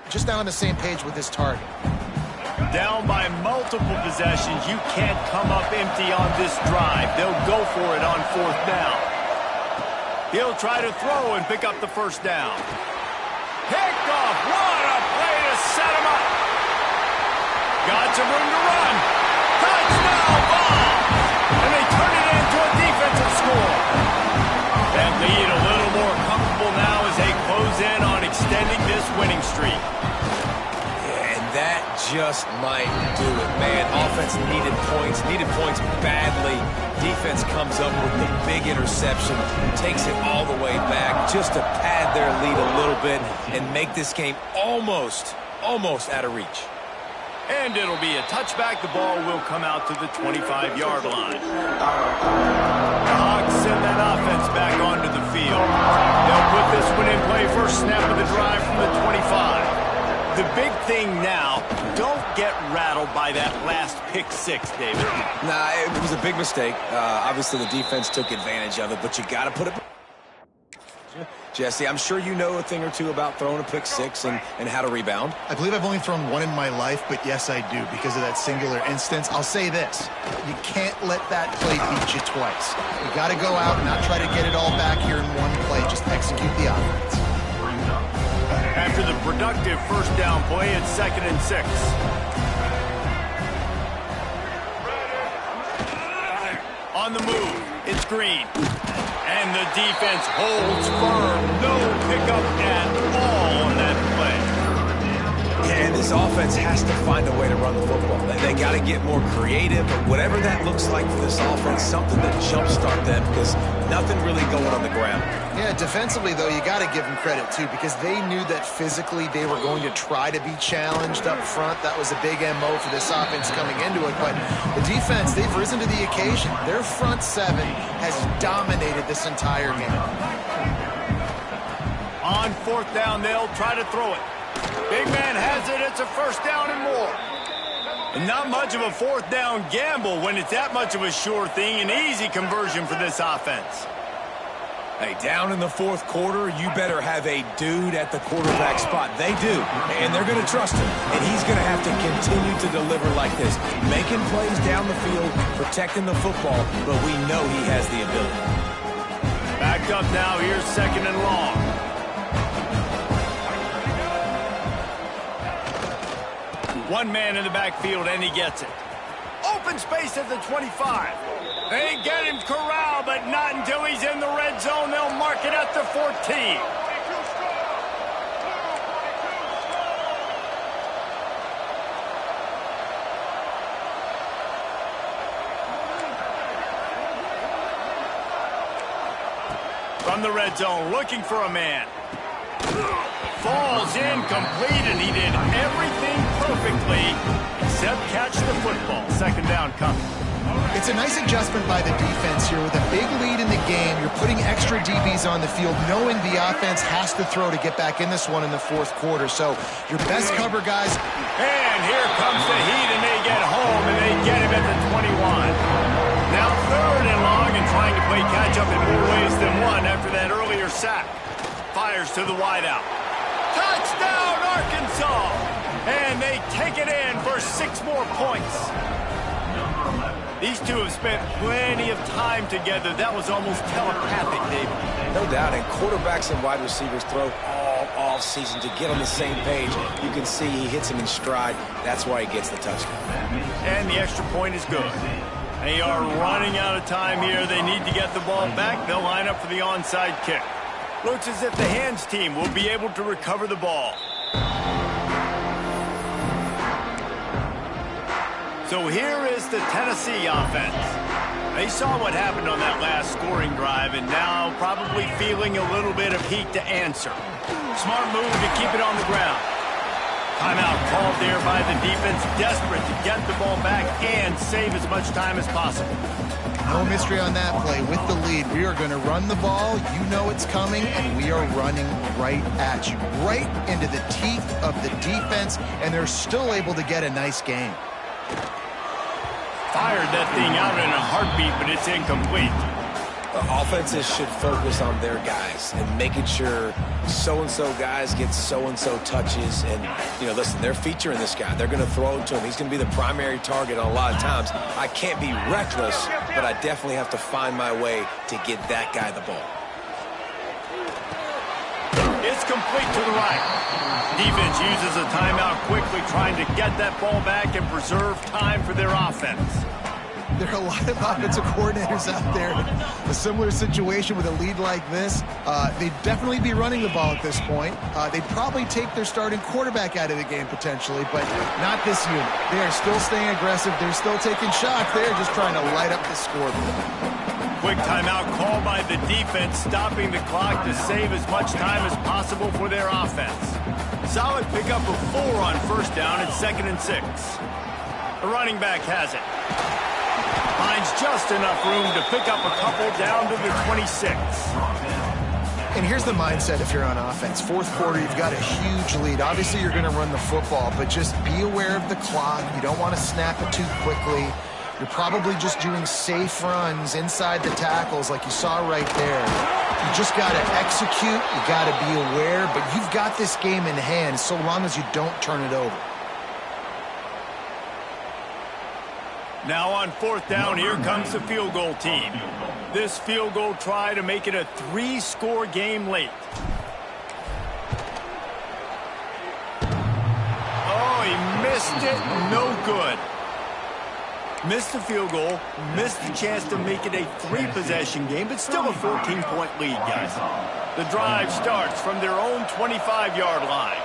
B: just now on the same page with his target.
A: Down by multiple possessions, you can't come up empty on this drive. They'll go for it on 4th down. He'll try to throw and pick up the 1st down. Picked off. What a play to set him up. Got some room to run. Touchdown ball. And they turn it into a defensive score. That lead a little more comfortable now as they close in on extending this winning
C: just might do it, man. Offense needed points badly. Defense comes up with the big interception, takes it all the way back just to pad their lead a little bit and make this game almost out of reach.
A: And it'll be a touchback. The ball will come out to the 25-yard line. The Hawks send that offense back onto the field. They'll put this one in play first snap of the drive from the 25. The big thing now, don't get rattled by that last pick six, David.
C: Nah, it was a big mistake. Obviously, the defense took advantage of it, but you got to put it... Jesse, I'm sure you know a thing or two about throwing a pick six and how to rebound.
B: I believe I've only thrown one in my life, but yes, I do, because of that singular instance. I'll say this. You can't let that play beat you twice. You got to go out and not try to get it all back here in one play. Just execute the offense.
A: After the productive first down play, it's 2nd and 6. On the move, it's Green. And the defense holds firm. No pickup at all on that play.
C: Yeah, this offense has to find a way to run the football. They got to get more creative, but whatever that looks like for this offense, something to jumpstart them, because nothing really going on the ground.
B: Yeah, defensively, though, you got to give them credit, too, because they knew that physically they were going to try to be challenged up front. That was a big MO for this offense coming into it. But the defense, they've risen to the occasion. Their front seven has dominated this entire game.
A: On 4th down, they'll try to throw it. Big man has it. It's a first down and more. And not much of a 4th down gamble when it's that much of a sure thing. An easy conversion for this offense.
C: Hey, down in the 4th quarter, you better have a dude at the quarterback spot. They do, and they're going to trust him. And he's going to have to continue to deliver like this, making plays down the field, protecting the football, but we know he has the ability.
A: Backed up now. Here's 2nd and long. One man in the backfield, and he gets it. Open space at the 25. They get him corralled, but not until he's in the red zone. They'll mark it at the 14. From the red zone, looking for a man. Falls incomplete, and he did everything perfectly except catch the football. 2nd down coming.
B: It's a nice adjustment by the defense here. With a big lead in the game, you're putting extra DBs on the field, knowing the offense has to throw to get back in this one in the 4th quarter. So your best cover guys.
A: And here comes the heat, and they get home, and they get him at the 21. Now 3rd and long, and trying to play catch-up in more ways than one after that earlier sack. Fires to the wideout. Touchdown, Arkansas! And they take it in for 6 more points. These two have spent plenty of time together. That was almost telepathic, David.
C: No doubt, and quarterbacks and wide receivers throw all off season to get on the same page. You can see he hits him in stride. That's why he gets the touchdown.
A: And the extra point is good. They are running out of time here. They need to get the ball back. They'll line up for the onside kick. Looks as if the hands team will be able to recover the ball. So here is the Tennessee offense. They saw what happened on that last scoring drive, and now probably feeling a little bit of heat to answer. Smart move to keep it on the ground. Timeout called there by the defense, desperate to get the ball back and save as much time as possible.
B: No mystery on that play. With the lead, we are going to run the ball. You know it's coming, and we are running right at you, right into the teeth of the defense, and they're still able to get a nice game.
A: Fired that thing out in a heartbeat, but it's incomplete.
C: The offenses should focus on their guys and making sure so-and-so guys get so-and-so touches. And, you know, listen, they're featuring this guy. They're going to throw it to him. He's going to be the primary target on a lot of times. I can't be reckless, but I definitely have to find my way to get that guy the ball.
A: It's complete to the right. Defense uses a timeout quickly, trying to get that ball back and preserve time for their offense.
B: There are a lot of offensive coordinators out there in a similar situation with a lead like this. They'd definitely be running the ball at this point. They'd probably take their starting quarterback out of the game potentially, but not this unit. They are still staying aggressive. They're still taking shots. They're just trying to light up the scoreboard.
A: Quick timeout called by the defense, stopping the clock to save as much time as possible for their offense. Solid pickup of 4 on first down at 2nd and 6. The running back has it. Finds just enough room to pick up a couple down to the 26.
B: And here's the mindset if you're on offense. Fourth quarter, you've got a huge lead. Obviously, you're going to run the football, but just be aware of the clock. You don't want to snap it too quickly. You're probably just doing safe runs inside the tackles like you saw right there. You just got to execute. You got to be aware, but you've got this game in hand so long as you don't turn it over.
A: Now on 4th down, here comes the field goal team. This field goal try to make it a 3-score game late. Oh, he missed it. No good. Missed the field goal, missed the chance to make it a 3-possession game, but still a 14-point lead, guys. The drive starts from their own 25-yard line.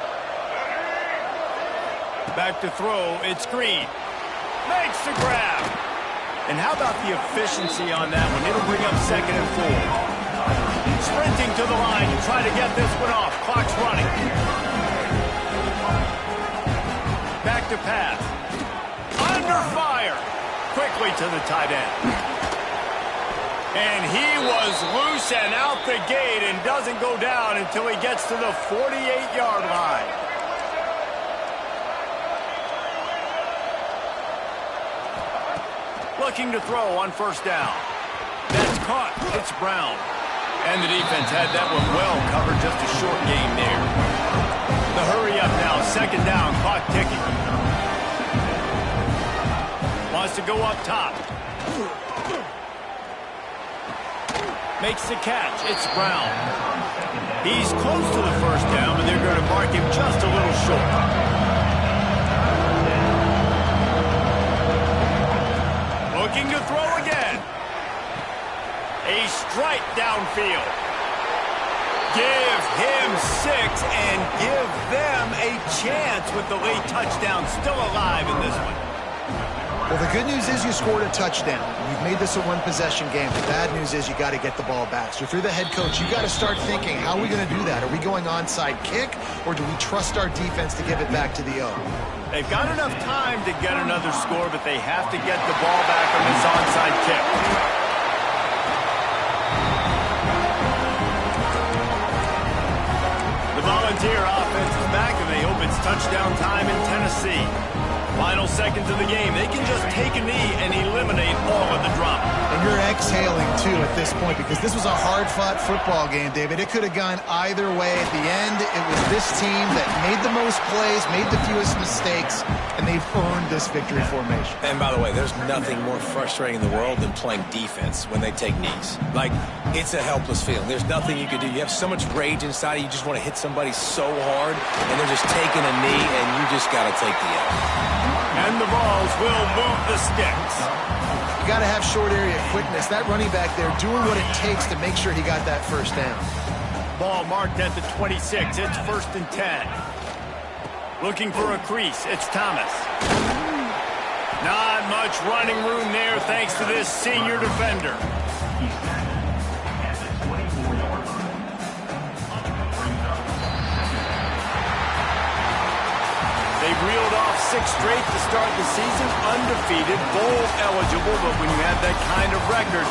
A: Back to throw, it's Green. Makes the grab. And how about the efficiency on that one? It'll bring up 2nd and 4. Sprinting to the line to try to get this one off. Clock's running. Back to pass. Under fire. Quickly to the tight end. And he was loose and out the gate and doesn't go down until he gets to the 48-yard line. Looking to throw on first down. That's caught. It's Brown. And the defense had that one well covered. Just a short gain there. The hurry up now. 2nd down. Clock ticking. Wants to go up top. Makes the catch. It's Brown. He's close to the first down, but they're going to mark him just a little short. Looking to throw again. A strike downfield. Give him 6 and give them a chance with the late touchdown still alive in this one.
B: Well, the good news is you scored a touchdown. You've made this a 1-possession game. The bad news is you got to get the ball back. So if you're the head coach, you got to start thinking, how are we going to do that? Are we going onside kick, or do we trust our defense to give it back to the O?
A: They've got enough time to get another score, but they have to get the ball back on this onside kick. The Volunteer offense is back, and they hope it's touchdown time in Tennessee. Final seconds of the game. They can just take a knee and eliminate all of the drama.
B: And you're exhaling, too, at this point, because this was a hard-fought football game, David. It could have gone either way. At the end, it was this team that made the most plays, made the fewest mistakes, and they've earned this victory formation.
C: And by the way, there's nothing more frustrating in the world than playing defense when they take knees. Like, it's a helpless feeling. There's nothing you can do. You have so much rage inside you. You just want to hit somebody so hard, and they're just taking a knee, and you just got to take the L.
A: And the balls will move the sticks.
B: You got to have short area quickness. That running back there doing what it takes to make sure he got that first down.
A: Ball marked at the 26. It's 1st and 10. Looking for a crease. It's Thomas. Not much running room there thanks to this senior defender. They've reeled off 6 straight to start the season, undefeated, bowl eligible, but when you have that kind of record,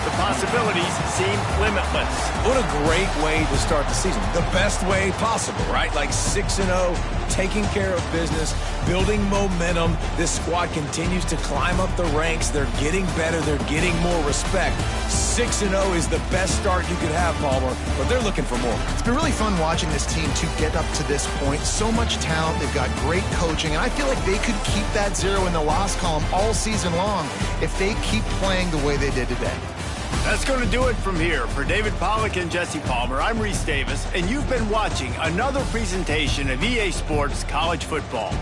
A: the possibilities seem limitless.
C: What a great way to start the season. The best way possible, right? Like 6-0, taking care of business, building momentum. This squad continues to climb up the ranks. They're getting better. They're getting more respect. 6-0 is the best start you could have, Palmer, but they're looking for more.
B: It's been really fun watching this team to get up to this point. So much talent. They've got great coaching, and I feel like they could keep that 0 in the loss column all season long if they keep playing the way they did today.
A: That's going to do it from here. For David Pollack and Jesse Palmer, I'm Reese Davis, and you've been watching another presentation of EA Sports College Football.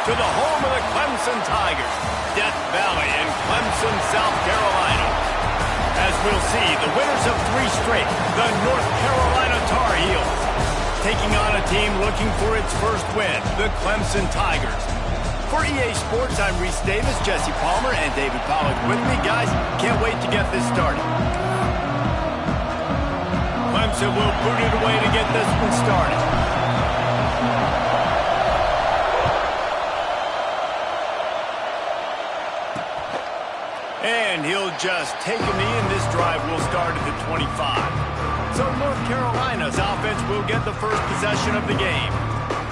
A: to the home of the Clemson Tigers, Death Valley in Clemson, South Carolina. As we'll see, the winners of 3 straight, the North Carolina Tar Heels, taking on a team looking for its first win, the Clemson Tigers. For EA Sports, I'm Reese Davis, Jesse Palmer, and David Pollack with me. Guys, can't wait to get this started. Clemson will boot it away to get this one started. And he'll just take a knee, and this drive will start at the 25. So North Carolina's offense will get the first possession of the game.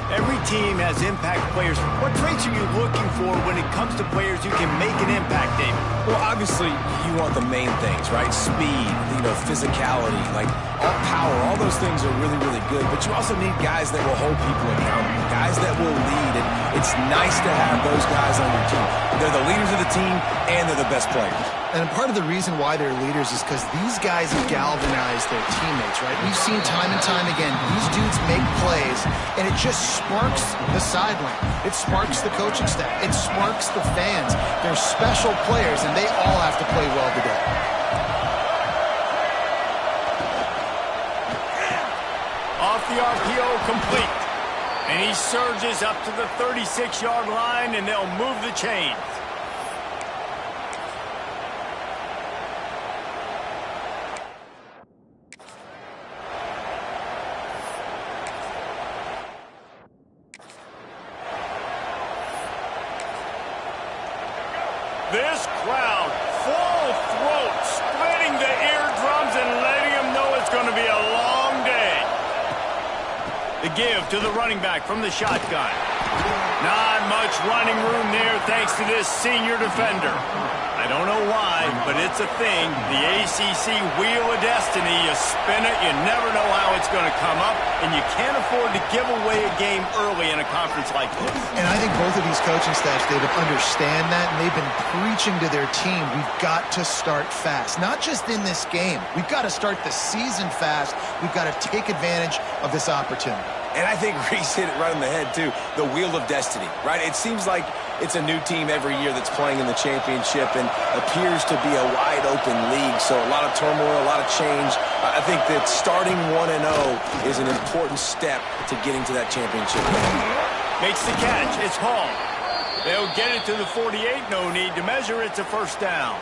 A: Every team has impact players. What traits are you looking for when it comes to players who can make an impact, David?
C: Well, obviously, you want the main things, right? Speed, physicality, like all power, all those things are really, really good. But you also need guys that will hold people accountable, guys that will lead. And it's nice to have those guys on your team. They're the leaders of the team, and they're the best players.
B: And part of the reason why they're leaders is because these guys galvanize their teammates, right? We've seen time and time again, these dudes make plays, and it just sparks the sideline. It sparks the coaching staff. It sparks the fans. They're special players, and they all have to play well today.
A: Off the RPO, complete. And he surges up to the 36-yard line, and they'll move the chains. This crowd, full throat, splitting the eardrums and letting them know it's going to be a long day. The give to the running back from the shotgun. Not much running room there thanks to this senior defender. I don't know why, but it's a thing. The ACC Wheel of Destiny, you spin it, you never know how it's going to come up, and you can't afford to give away a game early in a conference like this.
B: And I think both of these coaching staffs, David, understand that, and they've been preaching to their team, we've got to start fast. Not just in this game. We've got to start the season fast. We've got to take advantage of this opportunity.
C: And I think Reese hit it right on the head, too. The Wheel of Destiny, right? It seems like it's a new team every year that's playing in the championship and appears to be a wide-open league. So a lot of turmoil, a lot of change. I think that starting 1-0 is an important step to getting to that championship game.
A: Makes the catch. It's Hall. They'll get it to the 48. No need to measure. It's a first down.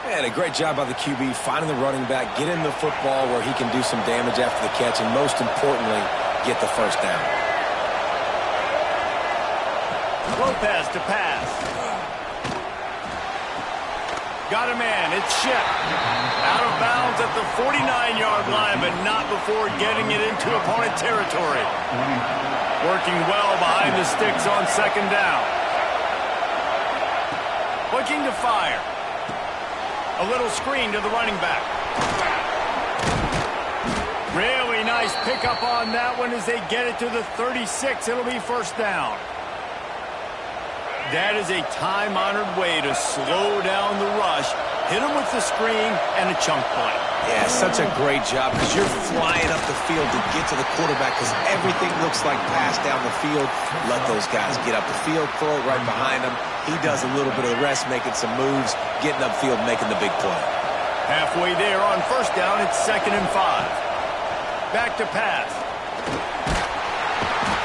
C: And a great job by the QB, finding the running back, get him the football where he can do some damage after the catch, and most importantly, get the first down.
A: Lopez to pass. Got a man. It's Shep. Out of bounds at the 49-yard line, but not before getting it into opponent territory. Working well behind the sticks on second down. Looking to fire. A little screen to the running back. Really nice pickup on that one as they get it to the 36. It'll be first down. That is a time-honored way to slow down the rush, hit him with the screen, and a chunk play.
C: Yeah, such a great job because you're flying up the field to get to the quarterback because everything looks like pass down the field. Let those guys get up the field, throw it right behind them. He does a little bit of the rest, making some moves, getting upfield, making the big play.
A: Halfway there on first down, it's 2nd and 5. Back to pass.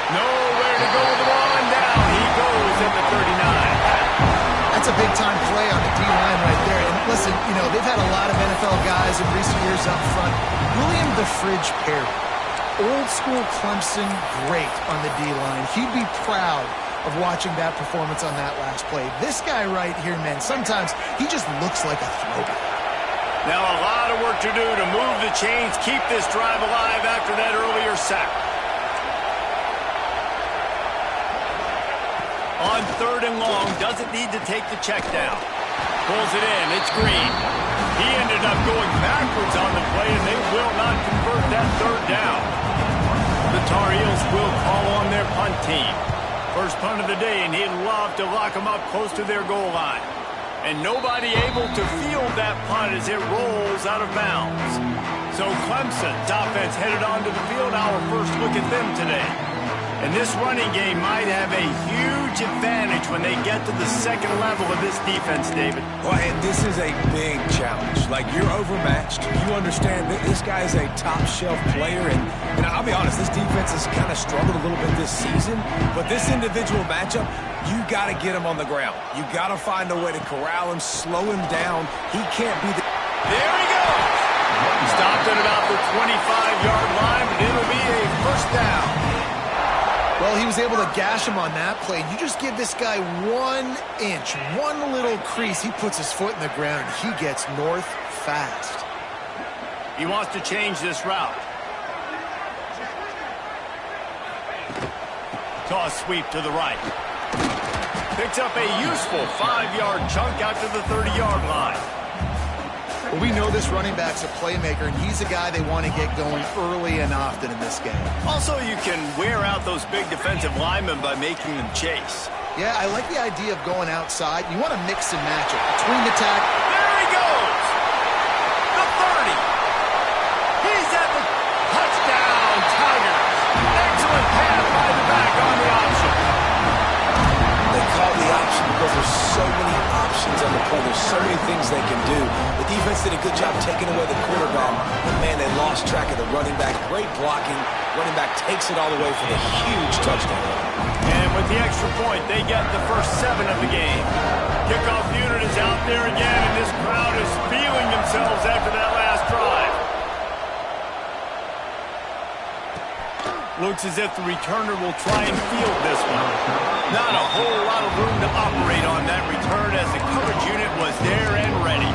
A: Nowhere to go with the ball, and down he goes at the 39.
B: That's a big-time play on the D-line right there. And listen, they've had a lot of NFL guys in recent years up front. William the Fridge Perry, old-school Clemson great on the D-line. He'd be proud of watching that performance on that last play. This guy right here, man, sometimes he just looks like a throwback.
A: Now a lot of work to do to move the chains, keep this drive alive after that earlier sack. On 3rd and long, doesn't need to take the check down. Pulls it in, it's Green. He ended up going backwards on the play, and they will not convert that 3rd down. The Tar Heels will call on their punt team. First punt of the day, and he'd love to lock them up close to their goal line. And nobody able to field that punt as it rolls out of bounds. So Clemson's offense headed onto the field. Our first look at them today. And this running game might have a huge advantage when they get to the second level of this defense, David.
C: Well, and this is a big challenge. Like, you're overmatched. You understand that this guy is a top-shelf player. And I'll be honest, this defense has kind of struggled a little bit this season. But this individual matchup, you got to get him on the ground. You got to find a way to corral him, slow him down. He can't be the...
A: There he goes! Stopped at about the 25-yard line, but it'll be a first down.
B: Well, he was able to gash him on that play. You just give this guy 1 inch, one little crease. He puts his foot in the ground, and he gets north fast.
A: He wants to change this route. Toss sweep to the right. Picks up a useful 5-yard chunk out to the 30-yard line.
B: Well, we know this running back's a playmaker, and he's a guy they want to get going early and often in this game.
A: Also, you can wear out those big defensive linemen by making them chase.
B: Yeah, I like the idea of going outside. You want to mix and match it between the tack.
A: There he goes! The 30. He's at the touchdown, Tigers. Excellent pass by the back on the option.
C: They call the option because there's so many options on the play. There's so many things they can do. The defense did a good job taking away the quarterback. But, man, they lost track of the running back. Great blocking. Running back takes it all the way for the huge touchdown.
A: And with the extra point, they get the first 7 of the game. Kickoff unit is out there again, and this crowd is feeling themselves after that last drive. Looks as if the returner will try and field this one. Not a whole lot of room to operate on that return as the coverage unit was there and ready.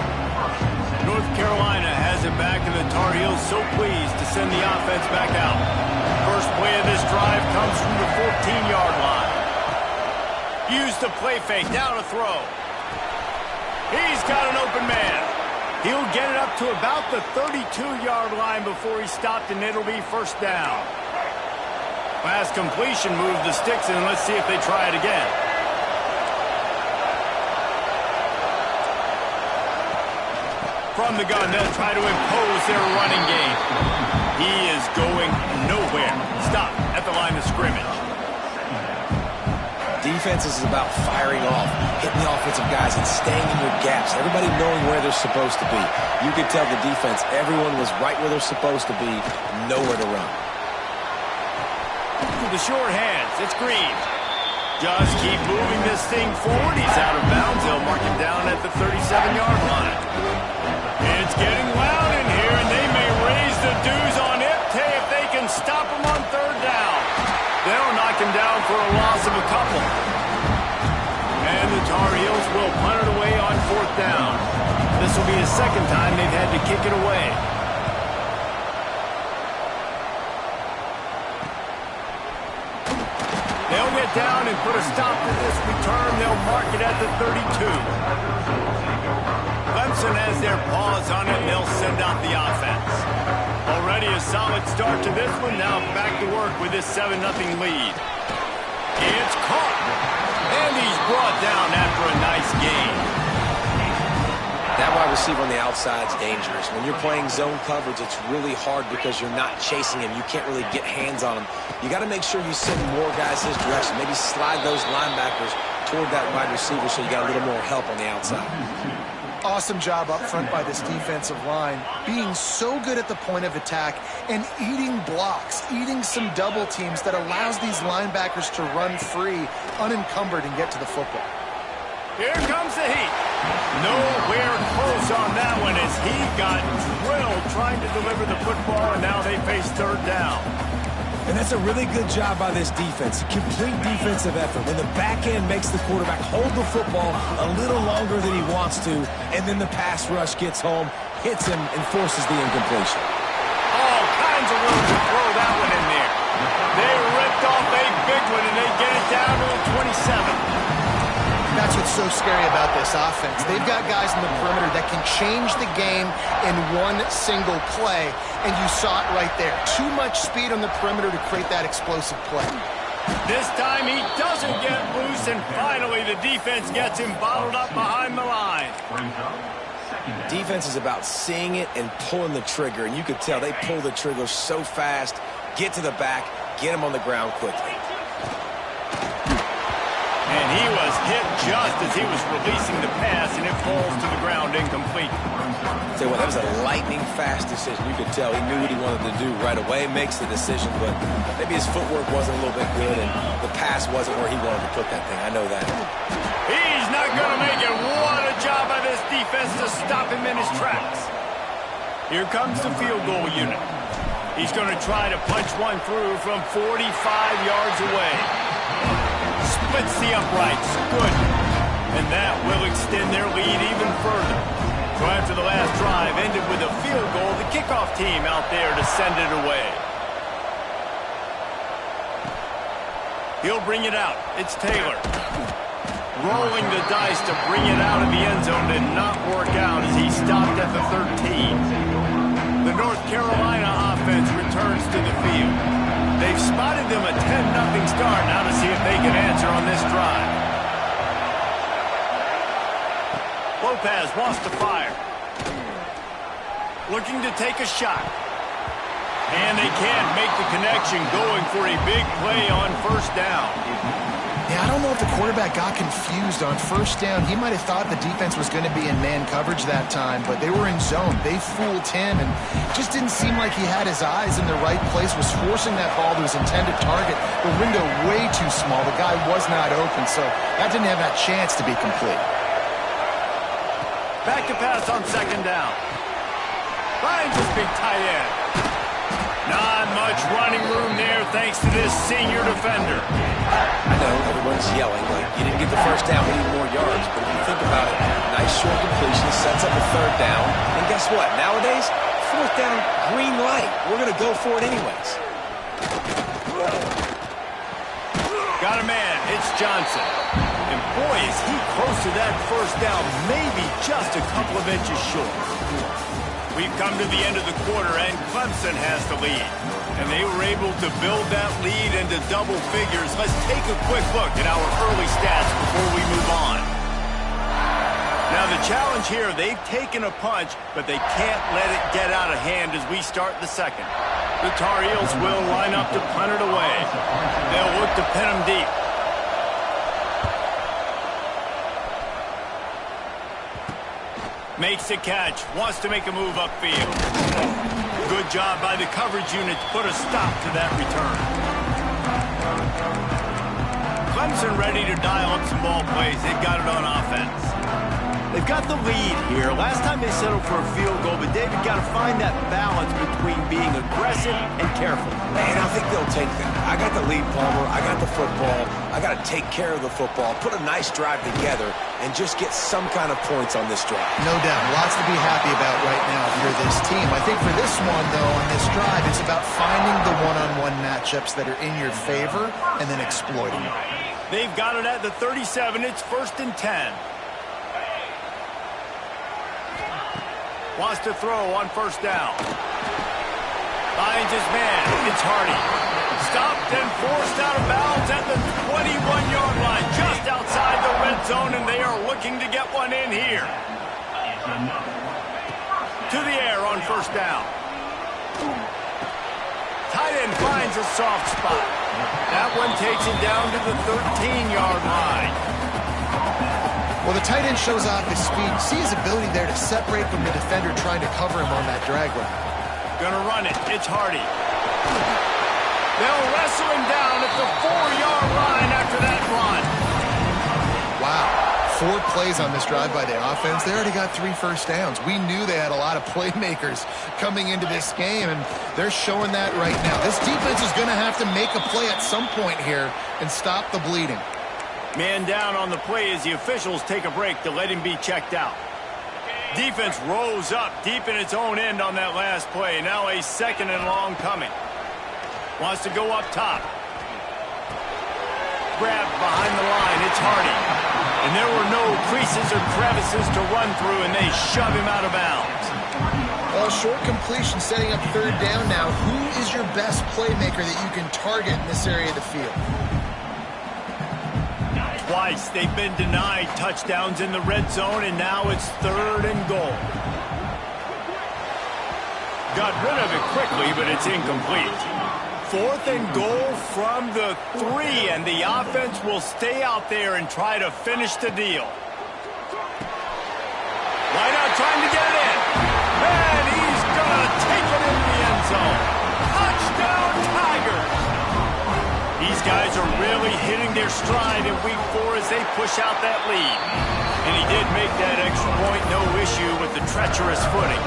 A: North Carolina has it back, and the Tar Heels so pleased to send the offense back out. First play of this drive comes from the 14-yard line. Used the play fake, now to throw. He's got an open man. He'll get it up to about the 32-yard line before he stopped, and it'll be first down. Pass completion moved the sticks, and let's see if they try it again. From the gun, they'll try to impose their running game. He is going nowhere. Stop at the line of scrimmage.
C: Defense is about firing off, hitting the offensive guys, and staying in your gaps. Everybody knowing where they're supposed to be. You could tell the defense, everyone was right where they're supposed to be, nowhere to run.
A: The short hands, it's Green. Just keep moving this thing forward. He's out of bounds. They'll mark him down at the 37-yard line. It's getting loud in here, and they may raise the dues on Ipte if they can stop him on third down. They'll knock him down for a loss of a couple. And the Tar Heels will punt it away on fourth down. This will be the second time they've had to kick it away. They'll get down and put a stop to this return. They'll mark it at the 32. Clemson has their paws on it, and they'll send out the offense. Already a solid start to this one. Now back to work with this 7-0 lead. It's caught. And he's brought down after a nice gain.
C: That wide receiver on the outside is dangerous. When you're playing zone coverage, it's really hard because you're not chasing him. You can't really get hands on him. You got to make sure you send more guys his direction. Maybe slide those linebackers toward that wide receiver so you got a little more help on the outside.
B: Awesome job up front by this defensive line, being so good at the point of attack and eating blocks, eating some double teams that allows these linebackers to run free, unencumbered, and get to the football.
A: Here comes the heat. Nowhere close on that one as he got drilled trying to deliver the football, and now they face third down.
C: And that's a really good job by this defense. Complete defensive effort. When the back end makes the quarterback hold the football a little longer than he wants to, and then the pass rush gets home, hits him, and forces the incompletion.
A: All kinds of room to throw that one in there. They ripped off a big one, and they get it down to the 27.
B: That's what's so scary about this offense. They've got guys in the perimeter that can change the game in one single play, and you saw it right there. Too much speed on the perimeter to create that explosive play.
A: This time he doesn't get loose, and finally the defense gets him bottled up behind the line.
C: Defense is about seeing it and pulling the trigger, and you could tell they pull the trigger so fast, get to the back, get him on the ground quickly.
A: And he was hit just as he was releasing the pass, and it falls to the ground incomplete.
C: Tell you what, that was a lightning-fast decision. You could tell he knew what he wanted to do right away, makes the decision, but maybe his footwork wasn't a little bit good, and the pass wasn't where he wanted to put that thing. I know that.
A: He's not going to make it. What a job by this defense to stop him in his tracks. Here comes the field goal unit. He's going to try to punch one through from 45 yards away. Splits the uprights. Good. And that will extend their lead even further. So after the last drive ended with a field goal, the kickoff team out there to send it away. He'll bring it out. It's Taylor. Rolling the dice to bring it out of the end zone did not work out as he stopped at the 13. The North Carolina offense returns to the field. They've spotted them a 10-0 start. Now to see if they can answer on this drive. Lopez wants to fire. Looking to take a shot. And they can't make the connection, going for a big play on first down.
B: Yeah, I don't know if the quarterback got confused on first down. He might have thought the defense was going to be in man coverage that time, but they were in zone. They fooled him, and just didn't seem like he had his eyes in the right place, was forcing that ball to his intended target. The window way too small. The guy was not open, so that didn't have that chance to be complete.
A: Back to pass on second down. Finds his big tight end. Not much running room there thanks to this senior defender.
C: I know everyone's yelling like you didn't get the first down, we need more yards. But if you think about it, nice short completion, sets up a third down. And guess what? Nowadays, fourth down, green light. We're going to go for it anyways.
A: Got a man. It's Johnson. And boy, is he close to that first down, maybe just a couple of inches short. We've come to the end of the quarter, and Clemson has the lead. And they were able to build that lead into double figures. Let's take a quick look at our early stats before we move on. Now, the challenge here, they've taken a punch, but they can't let it get out of hand as we start the second. The Tar Heels will line up to punt it away. They'll look to pin them deep. Makes the catch, wants to make a move upfield. Good job by the coverage unit to put a stop to that return. Clemson ready to dial up some ball plays. They've got it on offense. They've got the lead here. Last time they settled for a field goal, but David got to find that balance between being aggressive and careful.
C: Man, I think they'll take that. I got the lead, Palmer. I got the football. I got to take care of the football, put a nice drive together, and just get some kind of points on this drive.
B: No doubt. Lots to be happy about right now if you're this team. I think for this one, though, on this drive, it's about finding the one-on-one matchups that are in your favor and then exploiting them.
A: They've got it at the 37. It's 1st and 10. Wants to throw on first down. Finds his man. It's Hardy. Stopped and forced out of bounds at the 21-yard line, just outside the red zone, and they are looking to get one in here. To the air on first down. Tight end finds a soft spot. That one takes it down to the 13-yard line.
B: Well, the tight end shows off his speed. See his ability there to separate from the defender trying to cover him on that drag route.
A: Gonna run it. It's Hardy. They'll wrestle him down at the 4-yard line after that run.
B: Wow. 4 plays on this drive by the offense. They already got 3 first downs. We knew they had a lot of playmakers coming into this game, and they're showing that right now. This defense is going to have to make a play at some point here and stop the bleeding.
A: Man down on the play as the officials take a break to let him be checked out. Defense rose up deep in its own end on that last play. Now a 2nd and long coming. Wants to go up top. Grabbed behind the line. It's Hardy. And there were no creases or crevices to run through, and they shove him out of bounds.
B: Well, short completion setting up 3rd down now. Who is your best playmaker that you can target in this area of the field?
A: Twice they've been denied touchdowns in the red zone, and now it's 3rd and goal. Got rid of it quickly, but it's incomplete. 4th and goal from the 3, and the offense will stay out there and try to finish the deal. Right out trying to get it in. And he's going to take it in the end zone. Touchdown, Tigers! These guys are really hitting their stride in week 4 as they push out that lead. And he did make that extra point, no issue with the treacherous footing.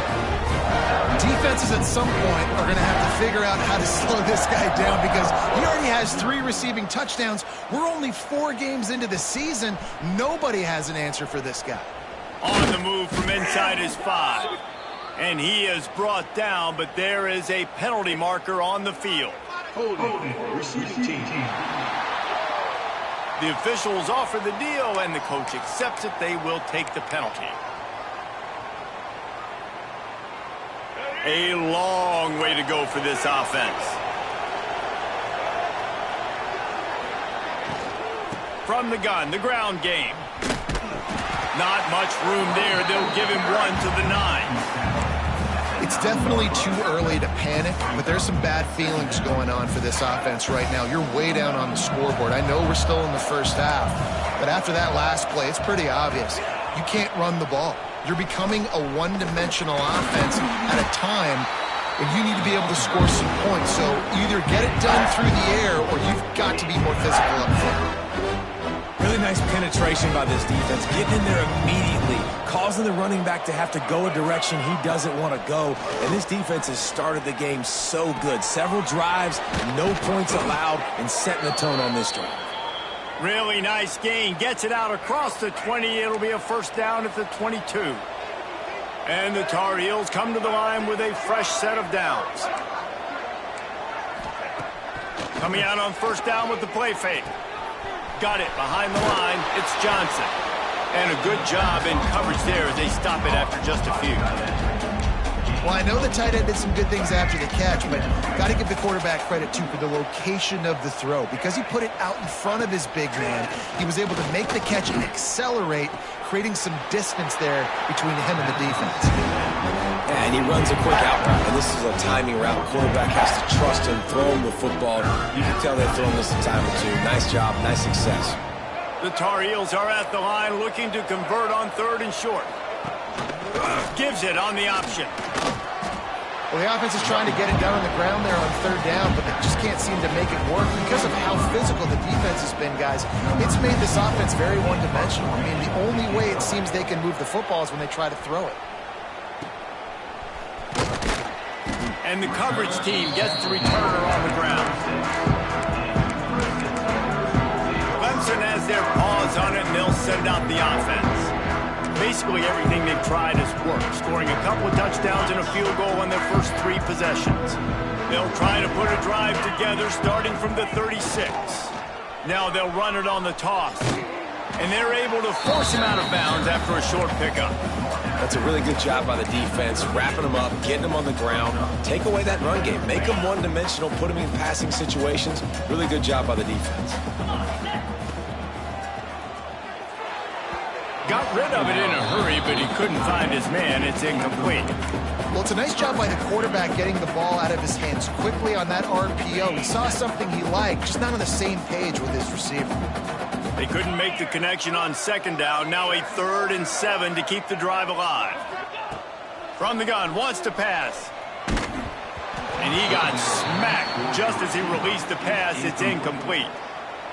B: Defenses at some point are going to have to figure out how to slow this guy down because he already has 3 receiving touchdowns. We're only 4 games into the season. Nobody has an answer for this guy.
A: On the move from inside his 5. And he is brought down, but there is a penalty marker on the field.
E: Holding, receiving team.
A: The officials offer the deal, and the coach accepts it. They will take the penalty. A long way to go for this offense. From the gun, the ground game. Not much room there. They'll give him 1 to the 9.
B: It's definitely too early to panic, but there's some bad feelings going on for this offense right now. You're way down on the scoreboard. I know we're still in the first half, but after that last play, it's pretty obvious. You can't run the ball. You're becoming a one-dimensional offense at a time when you need to be able to score some points. So either get it done through the air or you've got to be more physical up front.
C: Really nice penetration by this defense, getting in there immediately, causing the running back to have to go a direction he doesn't want to go. And this defense has started the game so good. Several drives, no points allowed, and setting the tone on this drive.
A: Really nice gain. Gets it out across the 20. It'll be a first down at the 22. And the Tar Heels come to the line with a fresh set of downs. Coming out on first down with the play fake. Got it behind the line. It's Johnson. And a good job in coverage there as they stop it after just a few.
B: Well, I know the tight end did some good things after the catch, but got to give the quarterback credit, too, for the location of the throw. Because he put it out in front of his big man, he was able to make the catch and accelerate, creating some distance there between him and the defense.
C: And he runs a quick out route, and this is a timing route. Quarterback has to trust him, throw him the football. You can tell they've thrown this a time or two. Nice job, nice success.
A: The Tar Heels are at the line looking to convert on 3rd and short. Gives it on the option.
B: Well, the offense is trying to get it down on the ground there on 3rd down, but they just can't seem to make it work because of how physical the defense has been, guys. It's made this offense very one-dimensional. I mean, the only way it seems they can move the football is when they try to throw it.
A: And the coverage team gets the returner on the ground. Clemson has their paws on it, and they'll send out the offense. Basically everything they've tried has worked, scoring a couple of touchdowns and a field goal on their first 3 possessions. They'll try to put a drive together starting from the 36. Now they'll run it on the toss. And they're able to force him out of bounds after a short pickup.
C: That's a really good job by the defense, wrapping them up, getting them on the ground. Take away that run game. Make them one-dimensional, put them in passing situations. Really good job by the defense.
A: Got rid of it in a hurry, but he couldn't find his man. It's incomplete.
B: Well, it's a nice job by the quarterback getting the ball out of his hands quickly on that RPO. He saw something he liked, just not on the same page with his receiver.
A: They couldn't make the connection on 2nd down. Now a 3rd and 7 to keep the drive alive. From the gun, wants to pass. And he got smacked just as he released the pass. It's incomplete.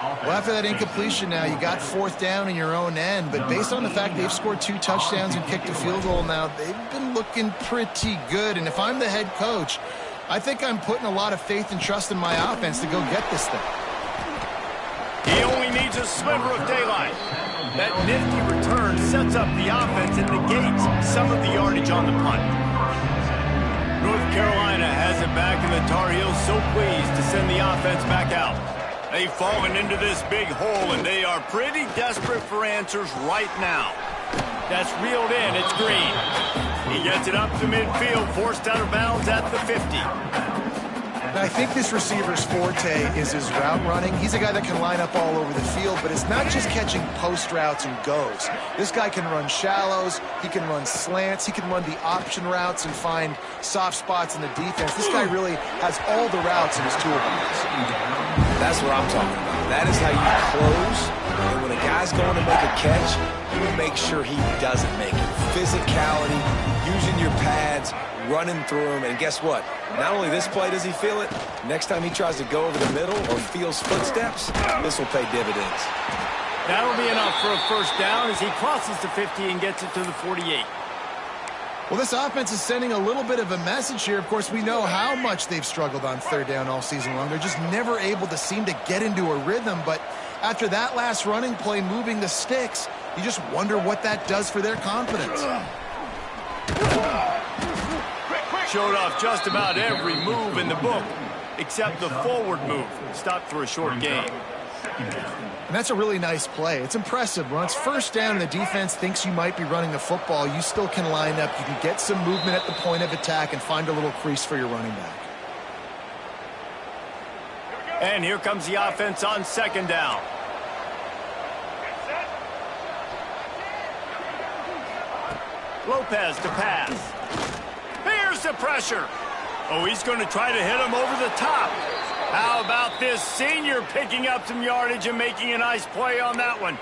B: Well, after that incompletion now, you got 4th down in your own end, but based on the fact they've scored 2 touchdowns and kicked a field goal now, they've been looking pretty good. And if I'm the head coach, I think I'm putting a lot of faith and trust in my offense to go get this thing.
A: He only needs a sliver of daylight. That nifty return sets up the offense and negates some of the yardage on the punt. North Carolina has it back, and the Tar Heels so pleased to send the offense back out. They've fallen into this big hole, and they are pretty desperate for answers right now. That's reeled in. It's Green. He gets it up to midfield, forced out of bounds at the 50.
B: And I think this receiver's forte is his route running. He's a guy that can line up all over the field, but it's not just catching post routes and goes. This guy can run shallows, he can run slants, he can run the option routes and find soft spots in the defense. This guy really has all the routes in his toolbox.
C: That's what I'm talking about. That is how you close. And when a guy's going to make a catch, you make sure he doesn't make it. Physicality, using your pads, running through him, and guess what? Not only this play does he feel it, next time he tries to go over the middle or feels footsteps, this will pay dividends.
A: That'll be enough for a first down as he crosses the 50 and gets it to the 48.
B: Well, this offense is sending a little bit of a message here. Of course, we know how much they've struggled on third down all season long. They're just never able to seem to get into a rhythm, but after that last running play moving the sticks, you just wonder what that does for their confidence.
A: Showed off just about every move in the book, except the forward move. Stopped for a short gain.
B: And that's a really nice play. It's impressive. When it's first down and the defense thinks you might be running the football, you still can line up. You can get some movement at the point of attack and find a little crease for your running back.
A: And here comes the offense on second down. Lopez to pass. Here's the pressure. Oh, he's going to try to hit him over the top. How about this senior picking up some yardage and making a nice play on that one?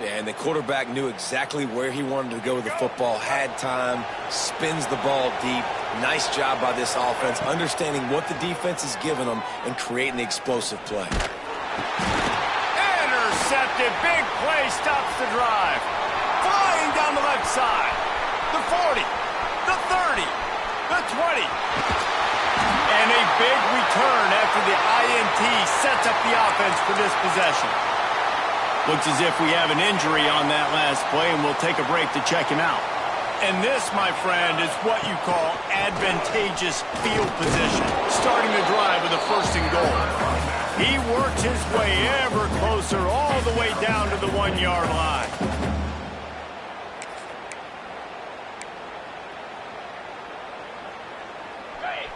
C: Yeah, and the quarterback knew exactly where he wanted to go with the football, had time, spins the ball deep. Nice job by this offense, understanding what the defense is giving them and creating the explosive play.
A: Intercepted. Big play stops the drive. Flying down the left side. The 40. The 30. The 20. And a big return after the INT sets up the offense for this possession. Looks as if we have an injury on that last play, and we'll take a break to check him out. And this, my friend, is what you call advantageous field position, starting the drive with a first and goal. He works his way ever closer all the way down to the 1-yard line.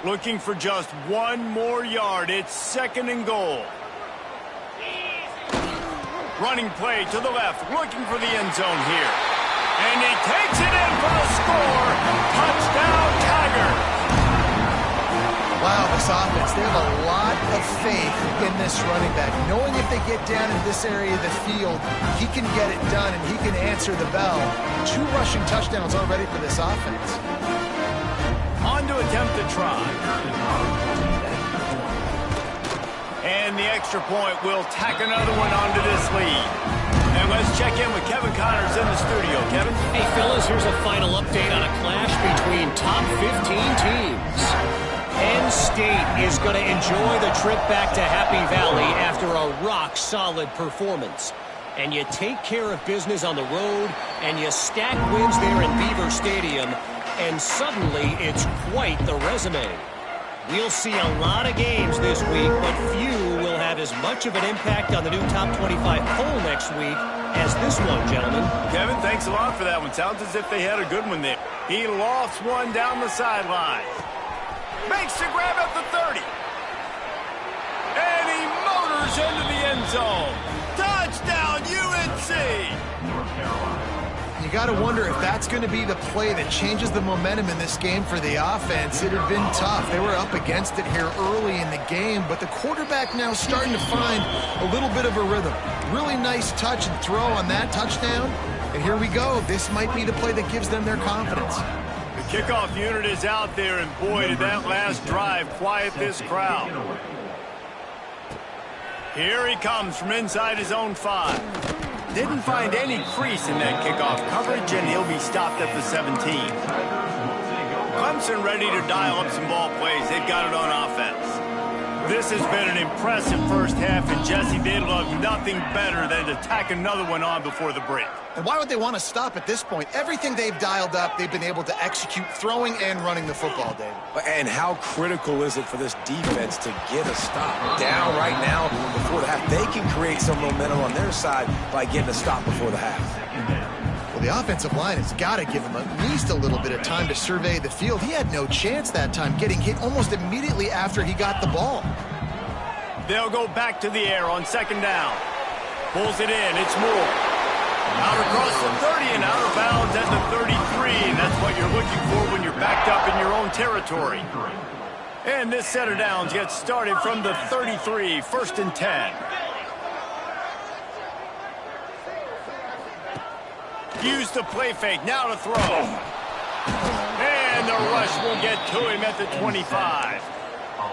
A: Looking for just one more yard. It's second and goal. Running play to the left, looking for the end zone here. And he takes it in for the score. Touchdown, Tigers.
B: Wow, this offense, they have a lot of faith in this running back. Knowing if they get down in this area of the field, he can get it done and he can answer the bell. 2 rushing touchdowns already for this offense.
A: On to attempt the try. And the extra point will tack another one onto this lead. And let's check in with Kevin Connors in the studio. Kevin?
D: Hey, fellas, here's a final update on a clash between top 15 teams. Penn State is going to enjoy the trip back to Happy Valley after a rock-solid performance. And you take care of business on the road, and you stack wins there in Beaver Stadium, and suddenly it's quite the resume. We'll see a lot of games this week, but few will have as much of an impact on the new top 25 poll next week as this one, gentlemen.
A: Kevin, thanks a lot for that one. Sounds as if they had a good one there. He lofts one down the sideline. Makes the grab at the 30. And he motors into the end zone. Touchdown, UNC!
B: You got to wonder if that's going to be the play that changes the momentum in this game for the offense. It had been tough. They were up against it here early in the game, but the quarterback now starting to find a little bit of a rhythm. Really nice touch and throw on that touchdown. And here we go. This might be the play that gives them their confidence.
A: The kickoff unit is out there, and boy, did that last drive quiet this crowd. Here he comes from inside his own 5. Didn't find any crease in that kickoff coverage, and he'll be stopped at the 17. Clemson ready to dial up some ball plays. They've got it on offense. This has been an impressive first half, and Jesse, they'd love nothing better than to tack another one on before the break.
B: And why would they want to stop at this point? Everything they've dialed up, they've been able to execute throwing and running the football, David.
C: And how critical is it for this defense to get a stop? Down right now before the half. They can create some momentum on their side by getting a stop before the half.
B: Well, the offensive line has got to give him at least a little bit of time to survey the field. He had no chance that time, getting hit almost immediately after he got the ball.
A: They'll go back to the air on second down. Pulls it in. It's Moore. Out across the 30 and out of bounds at the 33. And that's what you're looking for when you're backed up in your own territory. And this set of downs gets started from the 33, 1st and 10. Use the play fake, now to throw. And the rush will get to him at the 25.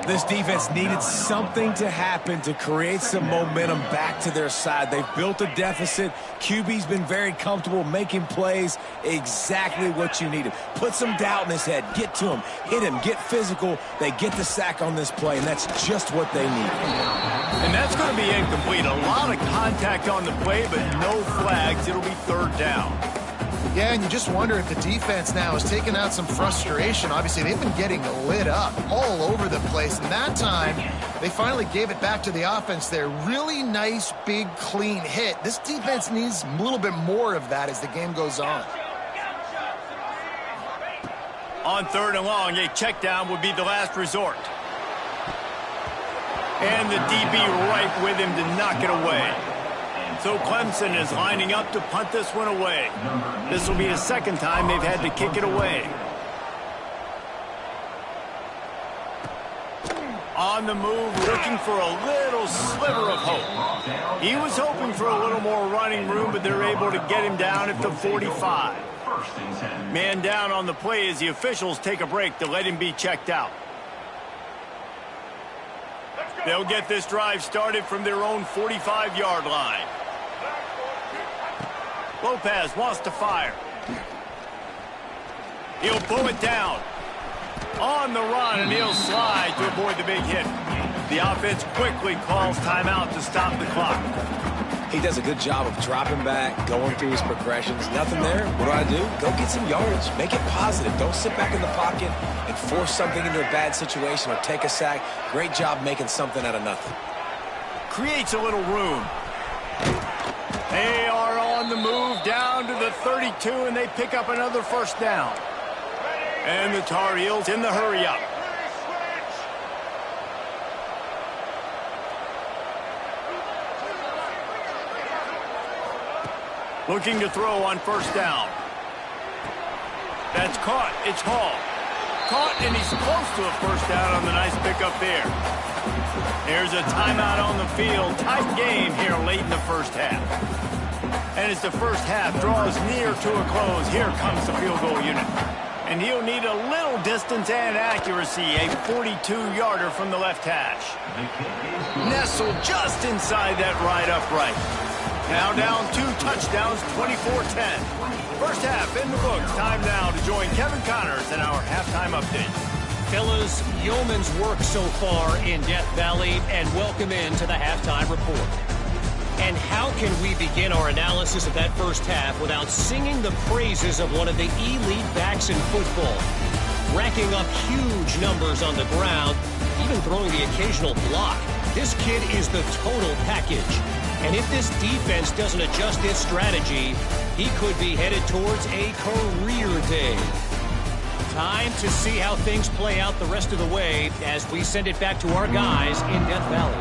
C: This defense needed something to happen to create some momentum back to their side. They've built a deficit. QB's been very comfortable making plays, exactly what you needed. Put some doubt in his head, get to him, hit him, get physical. They get the sack on this play, and that's just what they need.
A: And that's going to be incomplete. A lot of contact on the play, but no flags. It'll be 3rd down.
B: Yeah, and you just wonder if the defense now is taking out some frustration. Obviously, they've been getting lit up all over the place. And that time, they finally gave it back to the offense there. Really nice, big, clean hit. This defense needs a little bit more of that as the game goes on.
A: On 3rd and long, a check down would be the last resort. And the DB right with him to knock it away. So Clemson is lining up to punt this one away. This will be the 2nd time they've had to kick it away. On the move, looking for a little sliver of hope. He was hoping for a little more running room, but they're able to get him down at the 45. Man down on the play as the officials take a break to let him be checked out. They'll get this drive started from their own 45-yard line. Lopez wants to fire. He'll pull it down. On the run, and he'll slide to avoid the big hit. The offense quickly calls timeout to stop the clock.
C: He does a good job of dropping back, going through his progressions. Nothing there. What do? Go get some yardage. Make it positive. Don't sit back in the pocket and force something into a bad situation or take a sack. Great job making something out of nothing.
A: Creates a little room. They are on the move down to the 32, and they pick up another 1st down. And the Tar Heels in the hurry-up. Looking to throw on 1st down. That's caught. It's Hall. Caught, and he's close to a 1st down on the nice pickup there. There's a timeout on the field. Tight game here late in the 1st half. And as the 1st half draws near to a close, here comes the field goal unit. And he'll need a little distance and accuracy, a 42-yarder from the left hash. Nestled just inside that right upright. Now down 2 touchdowns, 24-10. 1st half in the books. Time now to join Kevin Connors in our halftime update.
D: Fellas, yeoman's work so far in Death Valley, and welcome into the halftime report. And how can we begin our analysis of that 1st half without singing the praises of one of the elite backs in football? Racking up huge numbers on the ground, even throwing the occasional block. This kid is the total package. And if this defense doesn't adjust its strategy, he could be headed towards a career day. Time to see how things play out the rest of the way as we send it back to our guys in Death Valley.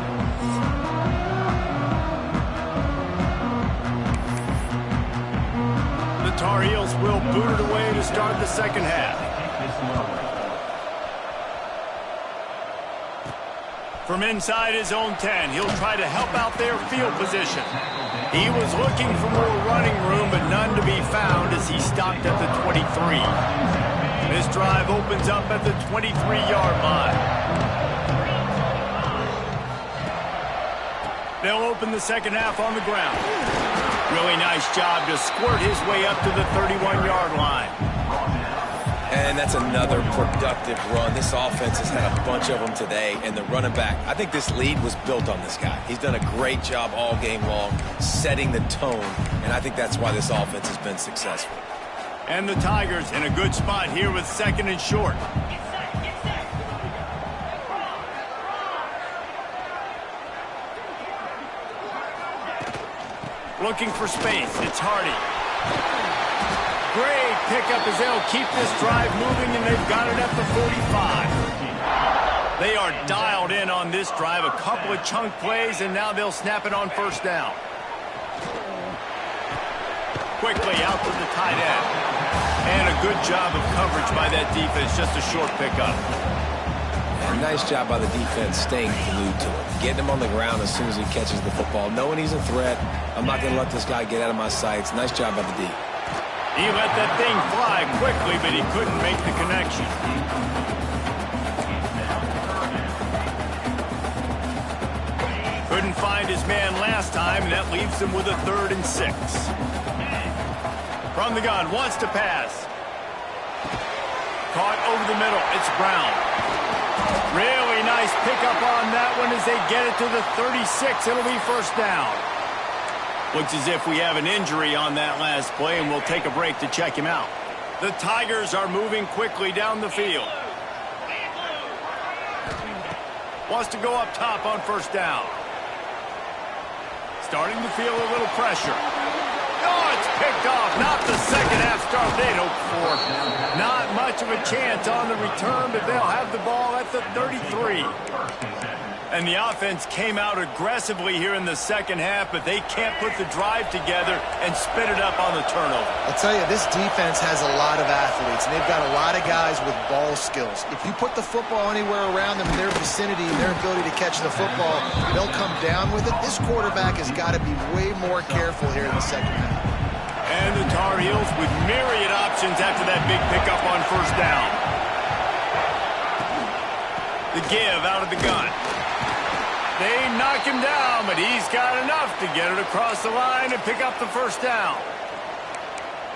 A: The Tar Heels will boot it away to start the 2nd half. From inside his own 10, he'll try to help out their field position. He was looking for more running room, but none to be found as he stopped at the 23. This drive opens up at the 23-yard line. They'll open the 2nd half on the ground. Really nice job to squirt his way up to the 31-yard line.
C: And that's another productive run. This offense has had a bunch of them today, and the running back, I think this lead was built on this guy. He's done a great job all game long, setting the tone, and I think that's why this offense has been successful.
A: And the Tigers in a good spot here with 2nd and short. Looking for space. It's Hardy. great pickup as they'll keep this drive moving, and they've got it at the 45. They are dialed in on this drive. A couple of chunk plays, and now they'll snap it on first down. Quickly out to the tight end. And a good job of coverage by that defense. Just a short pickup.
C: And nice job by the defense staying glued to it. Getting him on the ground as soon as he catches the football. Knowing he's a threat, I'm not going to let this guy get out of my sights. Nice job by the D.
A: He let that thing fly quickly, but he couldn't make the connection. Couldn't find his man last time, and that leaves him with a 3rd and 6. From the gun, wants to pass. Caught over the middle. It's Brown. Really nice pickup on that one as they get it to the 36. It'll be first down. Looks as if we have an injury on that last play, and we'll take a break to check him out. The Tigers are moving quickly down the field. Wants to go up top on first down. Starting to feel a little pressure. Oh, it's picked off. Not the second half start they'd hoped for. Not much of a chance on the return, but they'll have the ball at the 33. And the offense came out aggressively here in the second half, but they can't put the drive together and spit it up on the turnover.
B: I'll tell you, this defense has a lot of athletes, and they've got a lot of guys with ball skills. If you put the football anywhere around them in their vicinity and their ability to catch the football, they'll come down with it. This quarterback has got to be way more careful here in the second half.
A: And the Tar Heels with myriad options after that big pickup on first down. The give out of the gun. They knock him down, but he's got enough to get it across the line and pick up the first down.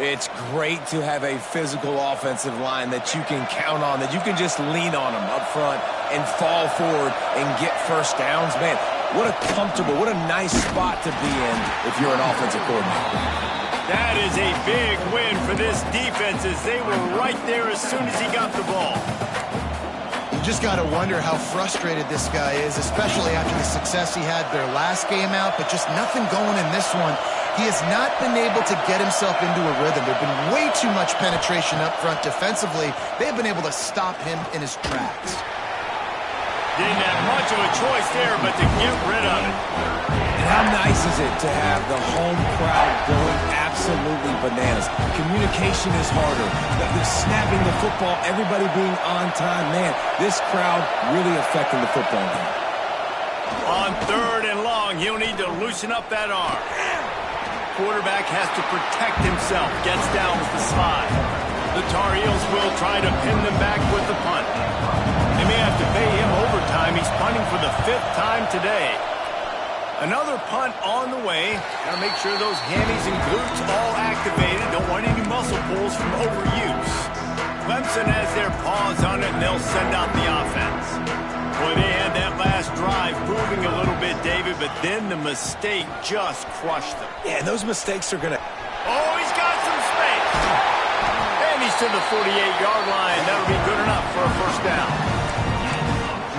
C: It's great to have a physical offensive line that you can count on, that you can just lean on them up front and fall forward and get first downs. Man, what a comfortable, what a nice spot to be in if you're an offensive coordinator.
A: That is a big win for this defense as they were right there as soon as he got the ball.
B: You just got to wonder how frustrated this guy is, especially after the success he had their last game out, but just nothing going in this one. He has not been able to get himself into a rhythm. There's been way too much penetration up front defensively. They've been able to stop him in his tracks.
A: Didn't have much of a choice there, but to get rid of it.
C: And how nice is it to have the home crowd going absolutely bananas? Communication is harder. The snapping the football, everybody being on time. Man, this crowd really affecting the football game.
A: On 3rd and long, he'll need to loosen up that arm. Quarterback has to protect himself. Gets down with the slide. The Tar Heels will try to pin them back with the punt. They may have to pay him overtime. He's punting for the 5th time today. Another punt on the way. Gotta make sure those hammies and glutes all activated. Don't want any muscle pulls from overuse. Clemson has their paws on it, and they'll send out the offense. Boy, they had that last drive moving a little bit, David, but then the mistake just crushed them.
C: Yeah, those mistakes are going to...
A: Oh, he's got some space. And he's to the 48-yard line. That'll be good enough for a first down.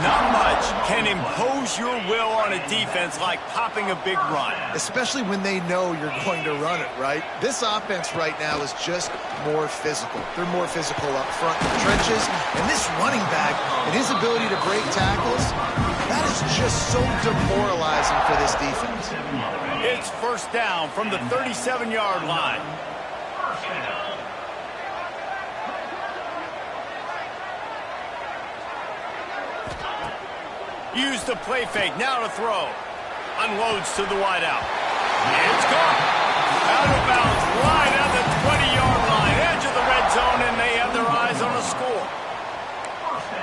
A: Not much can impose your will on a defense like popping a big run.
B: Especially when they know you're going to run it, right? This offense right now is just more physical. They're more physical up front in the trenches. And this running back and his ability to break tackles, that is just so demoralizing for this defense.
A: It's first down from the 37-yard line. Use the play fake, now to throw. Unloads to the wideout. It's gone. Out of bounds, right at the 20-yard line. Edge of the red zone, and they have their eyes on a score.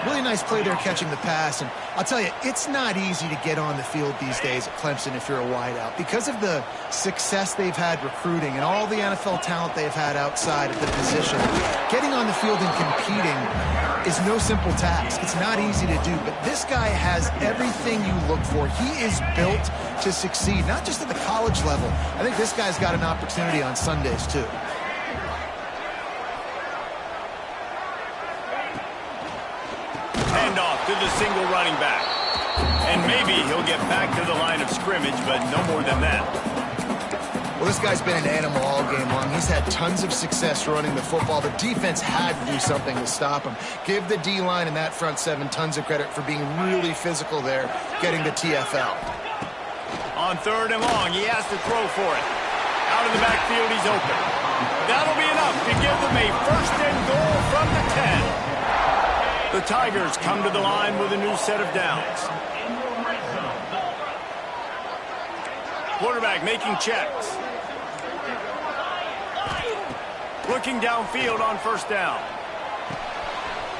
B: Really nice play there catching the pass. And I'll tell you, it's not easy to get on the field these days at Clemson if you're a wideout. Because of the success they've had recruiting and all the NFL talent they've had outside of the position, getting on the field and competing is no simple task. It's not easy to do, but this guy has everything you look for. He is built to succeed, not just at the college level. I think this guy's got an opportunity on Sundays, too.
A: Handoff to the single running back. And maybe he'll get back to the line of scrimmage, but no more than that.
B: Well, this guy's been an animal all game long. He's had tons of success running the football. The defense had to do something to stop him. Give the D-line and that front seven tons of credit for being really physical there, getting the TFL.
A: On 3rd and long, he has to throw for it. Out of the backfield, he's open. That'll be enough to give them a 1st and goal from the 10. The Tigers come to the line with a new set of downs. Quarterback making checks. Looking downfield on 1st down.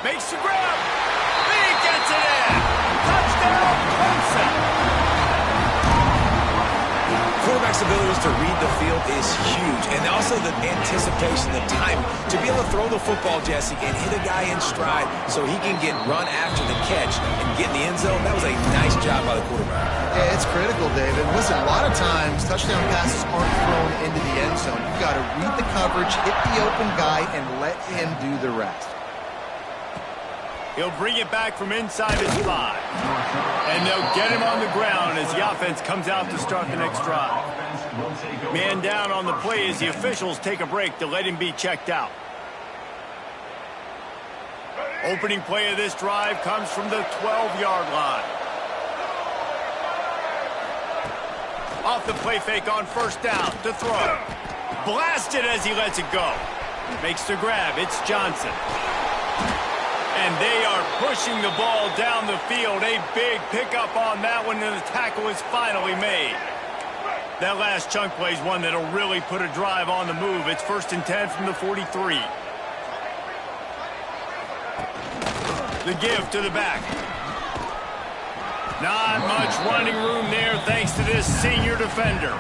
A: Makes the grab. He gets it in. Touchdown, Clemson.
C: Quarterback's abilities to read the field is huge, and also the anticipation, the time to be able to throw the football, Jesse, and hit a guy in stride so he can get run after the catch and get in the end zone. That was a nice job by the quarterback.
B: Yeah, it's critical, David. Listen, a lot of times touchdown passes aren't thrown into the end zone. You've got to read the coverage, hit the open guy, and let him do the rest.
A: He'll bring it back from inside his 5. And they'll get him on the ground as the offense comes out to start the next drive. Man down on the play as the officials take a break to let him be checked out. Opening play of this drive comes from the 12-yard line. Off the play fake on 1st down to throw. Blasted as he lets it go. Makes the grab. It's Johnson. And they are pushing the ball down the field. A big pickup on that one, and the tackle is finally made. That last chunk play is one that'll really put a drive on the move. It's 1st and 10 from the 43. The give to the back. Not much running room there thanks to this senior defender.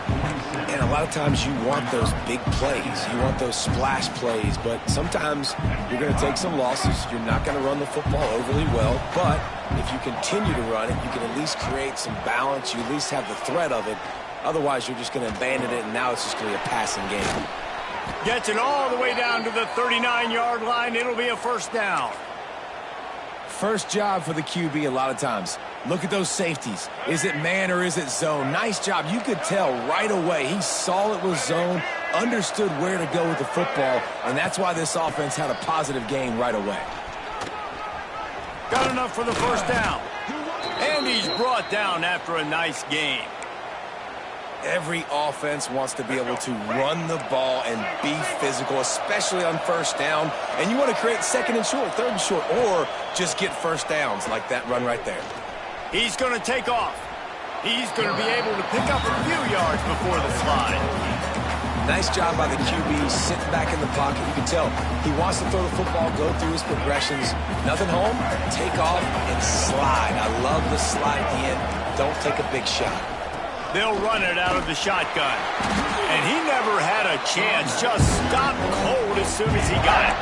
C: And a lot of times you want those big plays. You want those splash plays, but sometimes you're going to take some losses. You're not going to run the football overly well, but if you continue to run it, you can at least create some balance. You at least have the threat of it. Otherwise, you're just going to abandon it, and now it's just going to be a passing game.
A: Gets it all the way down to the 39-yard line. It'll be a 1st down.
C: First job for the QB a lot of times. Look at those safeties. Is it man or is it zone? Nice job. You could tell right away. He saw it was zone, understood where to go with the football, and that's why this offense had a positive gain right away.
A: Got enough for the 1st down. And he's brought down after a nice gain.
C: Every offense wants to be able to run the ball and be physical, especially on 1st down. And you want to create 2nd and short, 3rd and short, or just get 1st downs like that run right there.
A: He's going to take off. He's going to be able to pick up a few yards before the slide.
C: Nice job by the QB, sitting back in the pocket. You can tell he wants to throw the football, go through his progressions. Nothing home, take off, and slide. I love the slide at the end. Don't take a big shot.
A: They'll run it out of the shotgun. And he never had a chance. Just stopped cold as soon as he got it.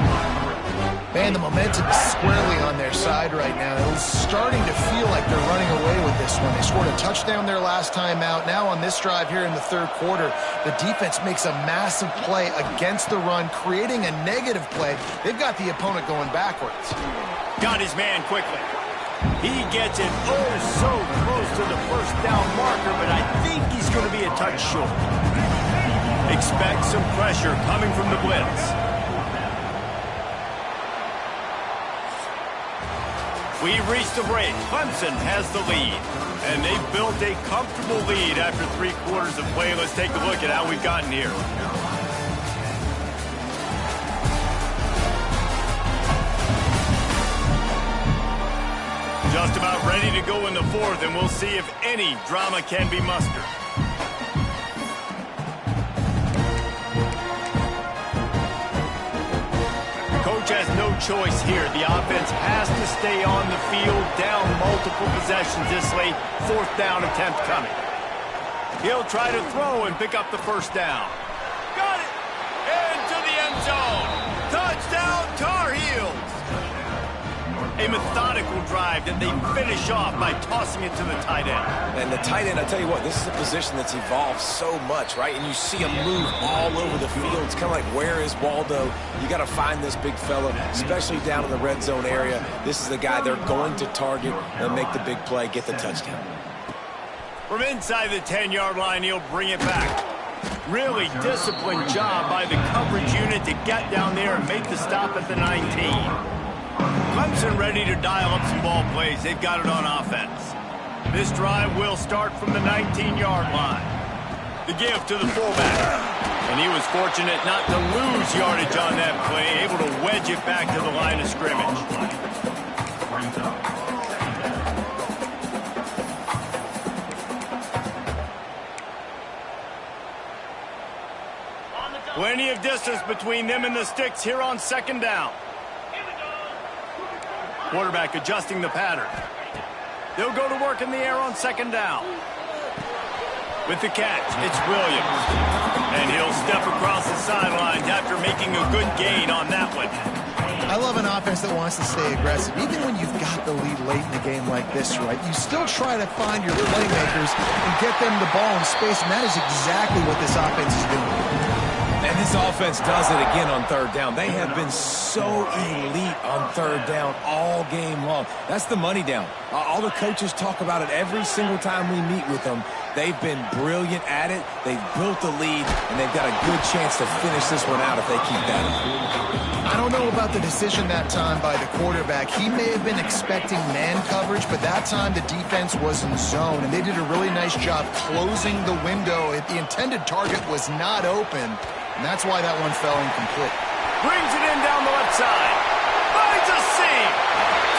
B: Man, the momentum is squarely on their side right now. It was starting to feel like they're running away with this one. They scored a touchdown their last time out. Now on this drive here in the 3rd quarter, the defense makes a massive play against the run, creating a negative play. They've got the opponent going backwards.
A: Got his man quickly. He gets it so close to the 1st down marker, but I think he's going to be a touch short. Expect some pressure coming from the blitz. We reached the break. Clemson has the lead. And they've built a comfortable lead after 3 quarters of play. Let's take a look at how we've gotten here. Just about ready to go in the 4th, and we'll see if any drama can be mustered. Coach has no choice here. The offense has to stay on the field, down multiple possessions this late. 4th down attempt coming. He'll try to throw and pick up the 1st down. Got it! Into the end zone. Touchdown, Tar Heels! A methodical drive that they finish off by tossing it to the tight end.
C: And the tight end, I tell you what, this is a position that's evolved so much, right? And you see him move all over the field. It's kind of like, where is Waldo? You got to find this big fella, especially down in the red zone area. This is the guy they're going to target and make the big play, get the touchdown.
A: From inside the 10-yard line, he'll bring it back. Really disciplined job by the coverage unit to get down there and make the stop at the 19. Clemson ready to dial up some ball plays. They've got it on offense. This drive will start from the 19-yard line. The give to the fullback. And he was fortunate not to lose yardage on that play, able to wedge it back to the line of scrimmage. Plenty of distance between them and the sticks here on second down. Quarterback adjusting the pattern. They'll go to work in the air on second down. With the catch, it's Williams. And he'll step across the sidelines after making a good gain on that one.
B: I love an offense that wants to stay aggressive. Even when you've got the lead late in the game like this, right, you still try to find your playmakers and get them the ball in space, and that is exactly what this offense is doing.
C: And this offense does it again on third down. They have been so elite on third down all game long. That's the money down. All the coaches talk about it every single time we meet with them. They've been brilliant at it. They've built the lead, and they've got a good chance to finish this one out if they keep that up.
B: I don't know about the decision that time by the quarterback. He may have been expecting man coverage, but that time the defense was in zone, and they did a really nice job closing the window. The intended target was not open, and that's why that one fell incomplete.
A: Brings it in down the left side. Finds a seam.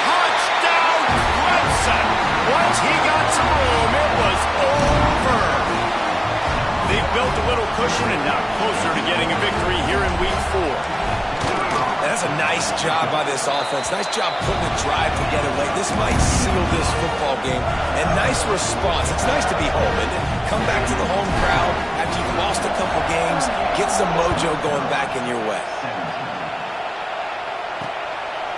A: Touchdown, Clemson. Once he got some room, it was over. They've built a little cushion and now closer to getting a victory here in Week 4.
C: That's a nice job by this offense. Nice job putting a drive together late. This might seal this football game. And nice response. It's nice to be home, isn't it? Come back to the home crowd after you've lost a couple games. Get some mojo going back in your way.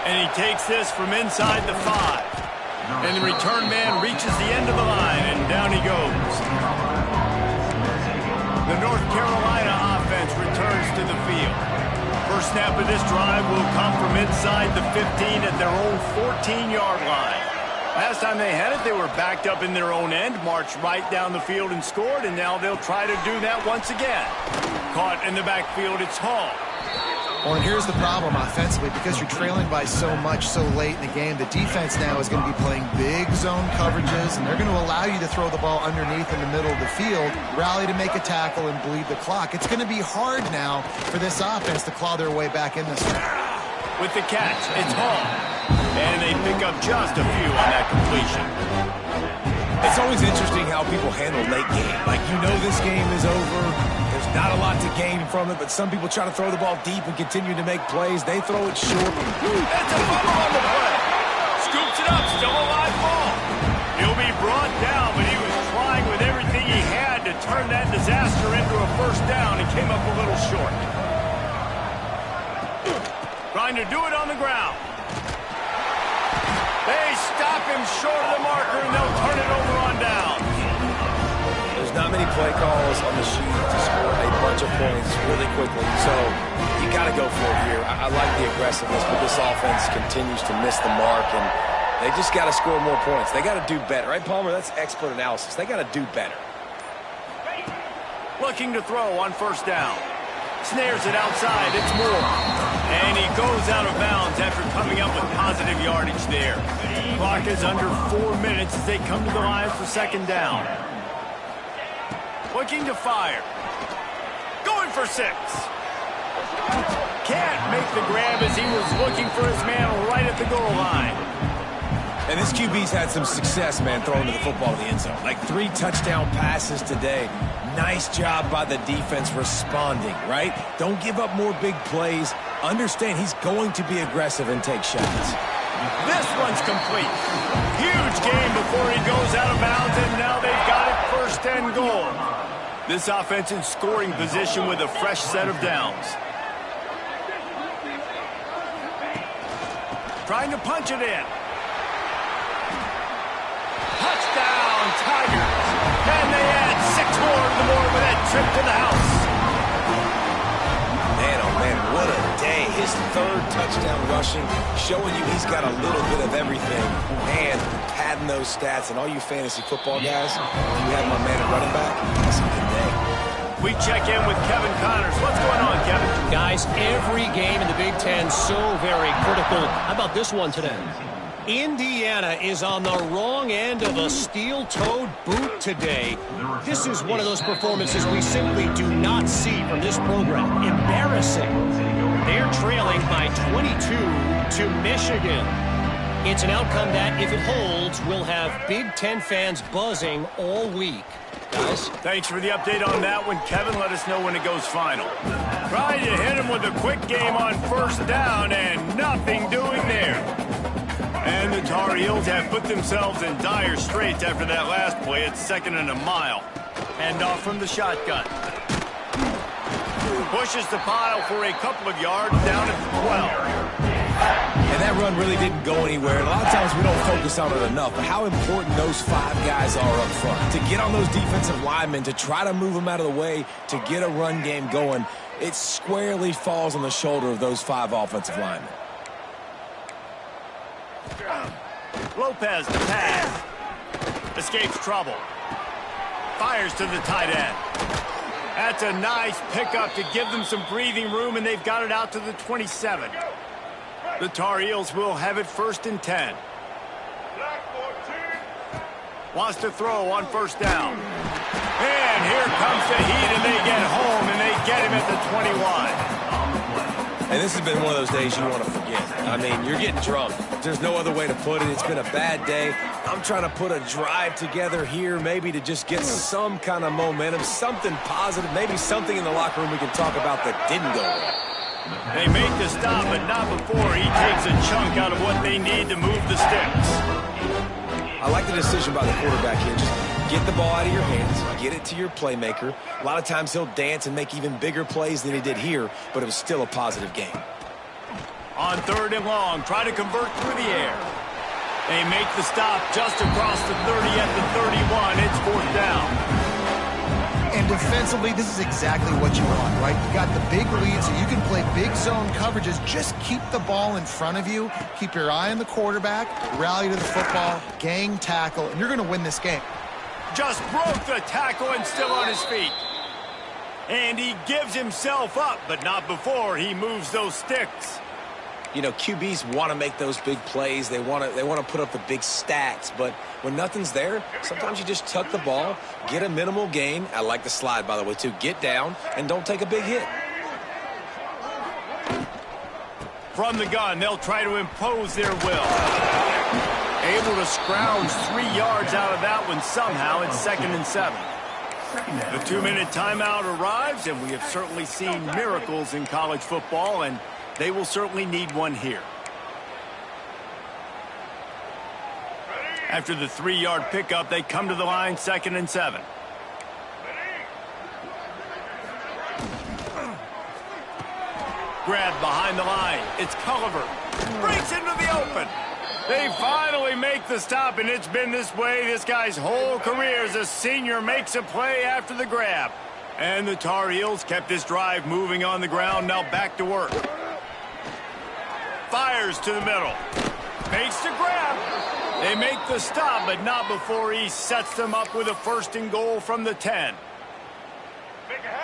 A: And he takes this from inside the 5. And the return man reaches the end of the line, and down he goes. The North Carolina offense returns to the field. First snap of this drive will come from inside the 15 at their own 14-yard line. Last time they had it, they were backed up in their own end, marched right down the field and scored, and now they'll try to do that once again. Caught in the backfield, it's Hall.
B: Well, and here's the problem offensively. Because you're trailing by so much so late in the game, the defense now is going to be playing big zone coverages, and they're going to allow you to throw the ball underneath in the middle of the field, rally to make a tackle, and bleed the clock. It's going to be hard now for this offense to claw their way back in this one.
A: With the catch, it's Hall. And they pick up just a few on that completion.
C: It's always interesting how people handle late game. Like, you know this game is over. There's not a lot to gain from it, but some people try to throw the ball deep and continue to make plays. They throw it short.
A: That's a fumble on the play. Scoops it up, still a live ball. He'll be brought down, but he was trying with everything he had to turn that disaster into a first down and came up a little short. Trying to do it on the ground. They stop him short of the marker, and they'll turn it over on down.
C: There's not many play calls on the sheet to score a bunch of points really quickly, so you got to go for it here. I like the aggressiveness, but this offense continues to miss the mark, and they just got to score more points. They got to do better. Right, Palmer? That's expert analysis. They got to do better.
A: Looking to throw on first down. Snares it outside. It's Moore. And he goes out of bounds after coming up with positive yardage there. Clock is under 4 minutes as they come to the line for second down. Looking to fire. Going for 6. Can't make the grab as he was looking for his man right at the goal line.
C: And this QB's had some success, man, throwing to the football in the end zone. Like 3 touchdown passes today. Nice job by the defense responding, right? Don't give up more big plays. Understand he's going to be aggressive and take shots.
A: This one's complete. Huge game before he goes out of bounds, and now they've got it first and goal. This offense in scoring position with a fresh set of downs. Trying to punch it in. Touchdown, Tigers. And they add 6 more to the board with that trip to the house.
C: Man, oh man, what a day. His 3rd touchdown rushing, showing you he's got a little bit of everything. And padding those stats. And all you fantasy football guys, you have my man at running back, that's a good day.
A: we check in with Kevin Connors. What's going on, Kevin?
D: Guys, every game in the Big Ten so very critical. How about this one today? Indiana is on the wrong end of a steel-toed boot today. This is one of those performances we simply do not see from this program. Embarrassing. They're trailing by 22 to Michigan. It's an outcome that, if it holds, will have Big Ten fans buzzing all week. Guys?
A: Thanks for the update on that one, Kevin. Let us know when it goes final. Trying to hit him with a quick game on first down, and nothing doing there. And the Tar Heels have put themselves in dire straits after that last play. It's 2nd and a mile. Hand off from the shotgun. Pushes the pile for a couple of yards down at the 12.
C: And that run really didn't go anywhere. And a lot of times we don't focus on it enough, but how important those 5 guys are up front. To get on those defensive linemen, to try to move them out of the way, to get a run game going, it squarely falls on the shoulder of those 5 offensive linemen.
A: Lopez to pass. Escapes trouble. Fires to the tight end. That's a nice pickup to give them some breathing room, and they've got it out to the 27. The Tar Heels will have it 1st and 10. Wants to throw on first down. And here comes the heat, and they get home, and they get him at the 21.
C: And this has been one of those days you want to forget. I mean, you're getting drunk. There's no other way to put it. It's been a bad day. I'm trying to put a drive together here, maybe to just get some kind of momentum, something positive, maybe something in the locker room we can talk about that didn't go well.
A: They make the stop, but not before he takes a chunk out of what they need to move the sticks.
C: I like the decision by the quarterback here. Just get the ball out of your hands, get it to your playmaker. A lot of times he'll dance and make even bigger plays than he did here, but it was still a positive game.
A: On 3rd and long, try to convert through the air. They make the stop just across the 30 at the 31. It's 4th down.
B: And defensively, this is exactly what you want, right? You got the big lead, so you can play big zone coverages. Just keep the ball in front of you. Keep your eye on the quarterback. Rally to the football. Gang tackle. And you're going to win this game.
A: Just broke the tackle and still on his feet. And he gives himself up, but not before he moves those sticks.
C: You know, QBs want to make those big plays. They want to put up the big stats. But when nothing's there, sometimes you just tuck the ball, get a minimal gain. I like the slide, by the way, too. Get down and don't take a big hit.
A: From the gun, they'll try to impose their will. Able to scrounge 3 yards out of that one somehow. It's 2nd and 7. The 2-minute timeout arrives, and we have certainly seen miracles in college football, and they will certainly need one here. After the 3-yard pickup, they come to the line, 2nd and 7. Grab behind the line. It's Culliver. Breaks into the open. They finally make the stop, and it's been this way this guy's whole career as a senior makes a play after the grab. And the Tar Heels kept this drive moving on the ground, now back to work. Fires to the middle. Makes the grab. They make the stop, but not before he sets them up with a 1st and goal from the 10.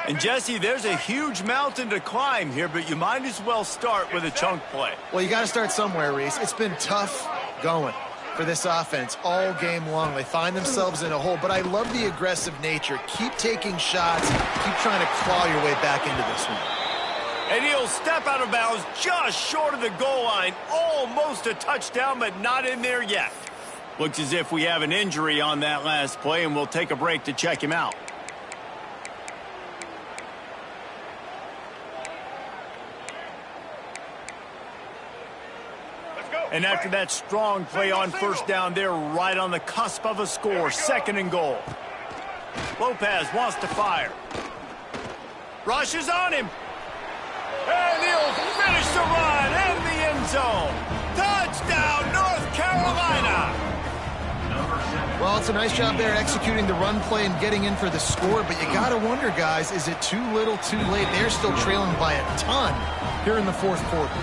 A: And, Jesse, there's a huge mountain to climb here, but you might as well start with a chunk play.
B: Well, you got to start somewhere, Reese. It's been tough going for this offense all game long. They find themselves in a hole, but I love the aggressive nature. Keep taking shots. Keep trying to claw your way back into this one.
A: And he'll step out of bounds just short of the goal line. Almost a touchdown, but not in there yet. Looks as if we have an injury on that last play, and we'll take a break to check him out. And after that strong play on first down, they're right on the cusp of a score. 2nd and goal. Lopez wants to fire. Rushes on him. And he'll finish the run in the end zone. Touchdown, North Carolina.
B: Well, it's a nice job there executing the run play and getting in for the score, but you got to wonder, guys, is it too little, too late? They're still trailing by a ton here in the 4th quarter.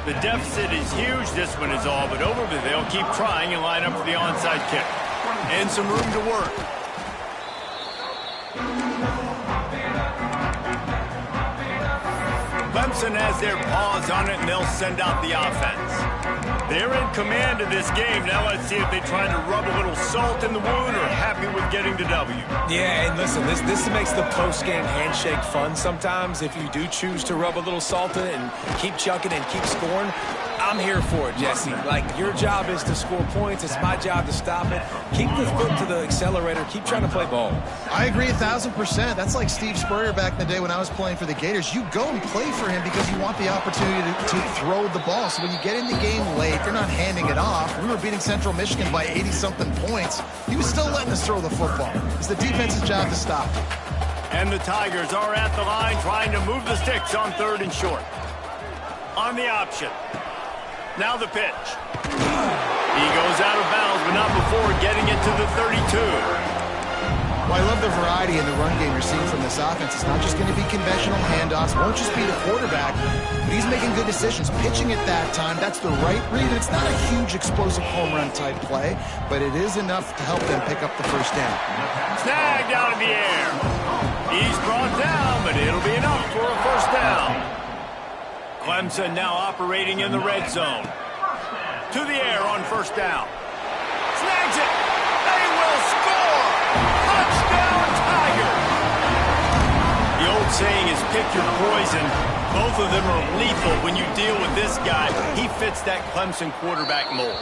A: The deficit is huge. This one is all but over, but they'll keep trying and line up for the onside kick. And some room to work. Clemson has their paws on it, and they'll send out the offense. They're in command of this game. Now let's see if they try to rub a little salt in the wound or happy with getting the W.
C: Yeah, and listen, this makes the post-game handshake fun sometimes. If you do choose to rub a little salt in it and keep chucking and keep scoring, I'm here for it, Jesse. Like, your job is to score points. It's my job to stop it. Keep the foot to the accelerator. Keep trying to play ball. I
B: agree 1,000%. That's like Steve Spurrier back in the day when I was playing for the Gators. You go and play for him because you want the opportunity to throw the ball. So when you get in the game late, they're not handing it off. We were beating Central Michigan by 80-something points. He was still letting us throw the football. It's the defense's job to stop it.
A: And the Tigers are at the line trying to move the sticks on 3rd and short. On the option. Now the pitch. He goes out of bounds, but not before getting it to the 32.
B: Well, I love the variety in the run game you're seeing from this offense. It's not just going to be conventional handoffs. Won't just be the quarterback, but he's making good decisions. Pitching at that time, that's the right read. It's not a huge explosive home run type play, but it is enough to help them pick up the first down.
A: Snagged out of the air. He's brought down, but it'll be enough for a first down. Clemson now operating in the red zone. To the air on first down. Snags it. They will score. Touchdown, Tigers. The old saying is pick your poison. Both of them are lethal when you deal with this guy. He fits that Clemson quarterback mold.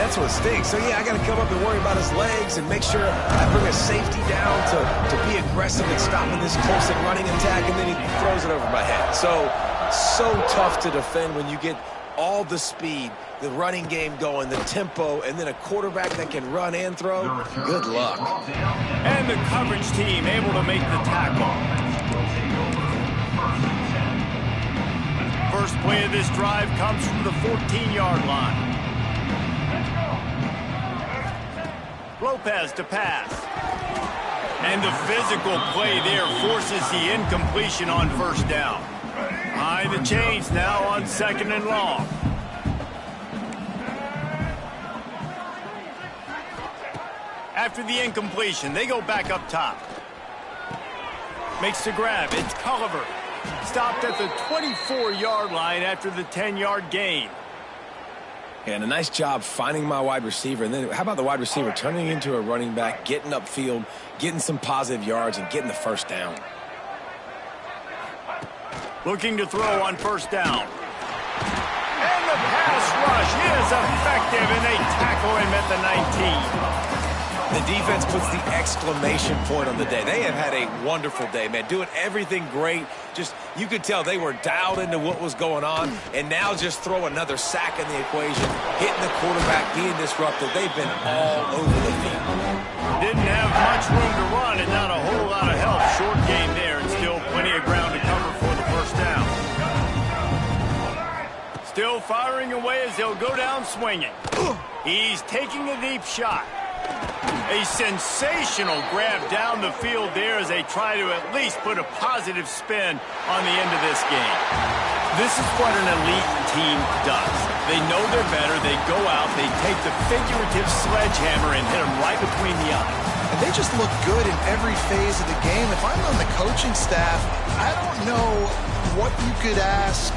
C: That's what stinks. So, yeah, I got to come up and worry about his legs and make sure I bring a safety down to be aggressive and stopping this Clemson running attack, and then he throws it over my head. So tough to defend when you get all the speed, the running game going, the tempo, and then a quarterback that can run and throw. Good luck.
A: And the coverage team able to make the tackle. First play of this drive comes from the 14-yard line. Lopez to pass. And the physical play there forces the incompletion on first down. High the chains now on 2nd and long. After the incompletion, they go back up top. Makes the grab. It's Culliver. Stopped at the 24-yard line after the 10-yard gain.
C: And a nice job finding my wide receiver. And then how about the wide receiver turning into a running back, getting upfield, getting some positive yards, and getting the first down.
A: Looking to throw on first down. And the pass rush is effective, and they tackle him at the 19.
C: The defense puts the exclamation point on the day. They have had a wonderful day, man. Doing everything great. Just, you could tell they were dialed into what was going on. And now just throw another sack in the equation. Hitting the quarterback, being disruptive. They've been all over the field.
A: Didn't have much room to run and not a whole lot of help. Short game there and still plenty of ground to cover for the first down. Still firing away as they'll go down swinging. He's taking a deep shot. A sensational grab down the field there as they try to at least put a positive spin on the end of this game. This is what an elite team does. They know they're better. They go out. They take the figurative sledgehammer and hit them right between the eyes.
B: And they just look good in every phase of the game. If I'm on the coaching staff, I don't know what you could ask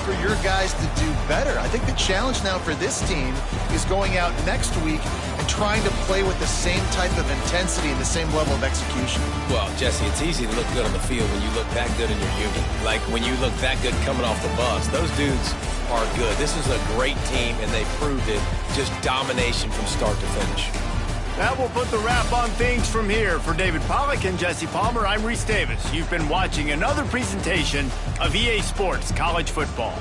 B: for your guys to do better. I think the challenge now for this team is going out next week and trying to play with the same type of intensity and the same level of execution.
C: Well, Jesse, it's easy to look good on the field when you look that good in your unit. Like when you look that good coming off the bus. Those dudes are good. This is a great team, and they proved it. Just domination from start to finish.
A: That will put the wrap on things from here. For David Pollack and Jesse Palmer, I'm Reese Davis. You've been watching another presentation of EA Sports College Football.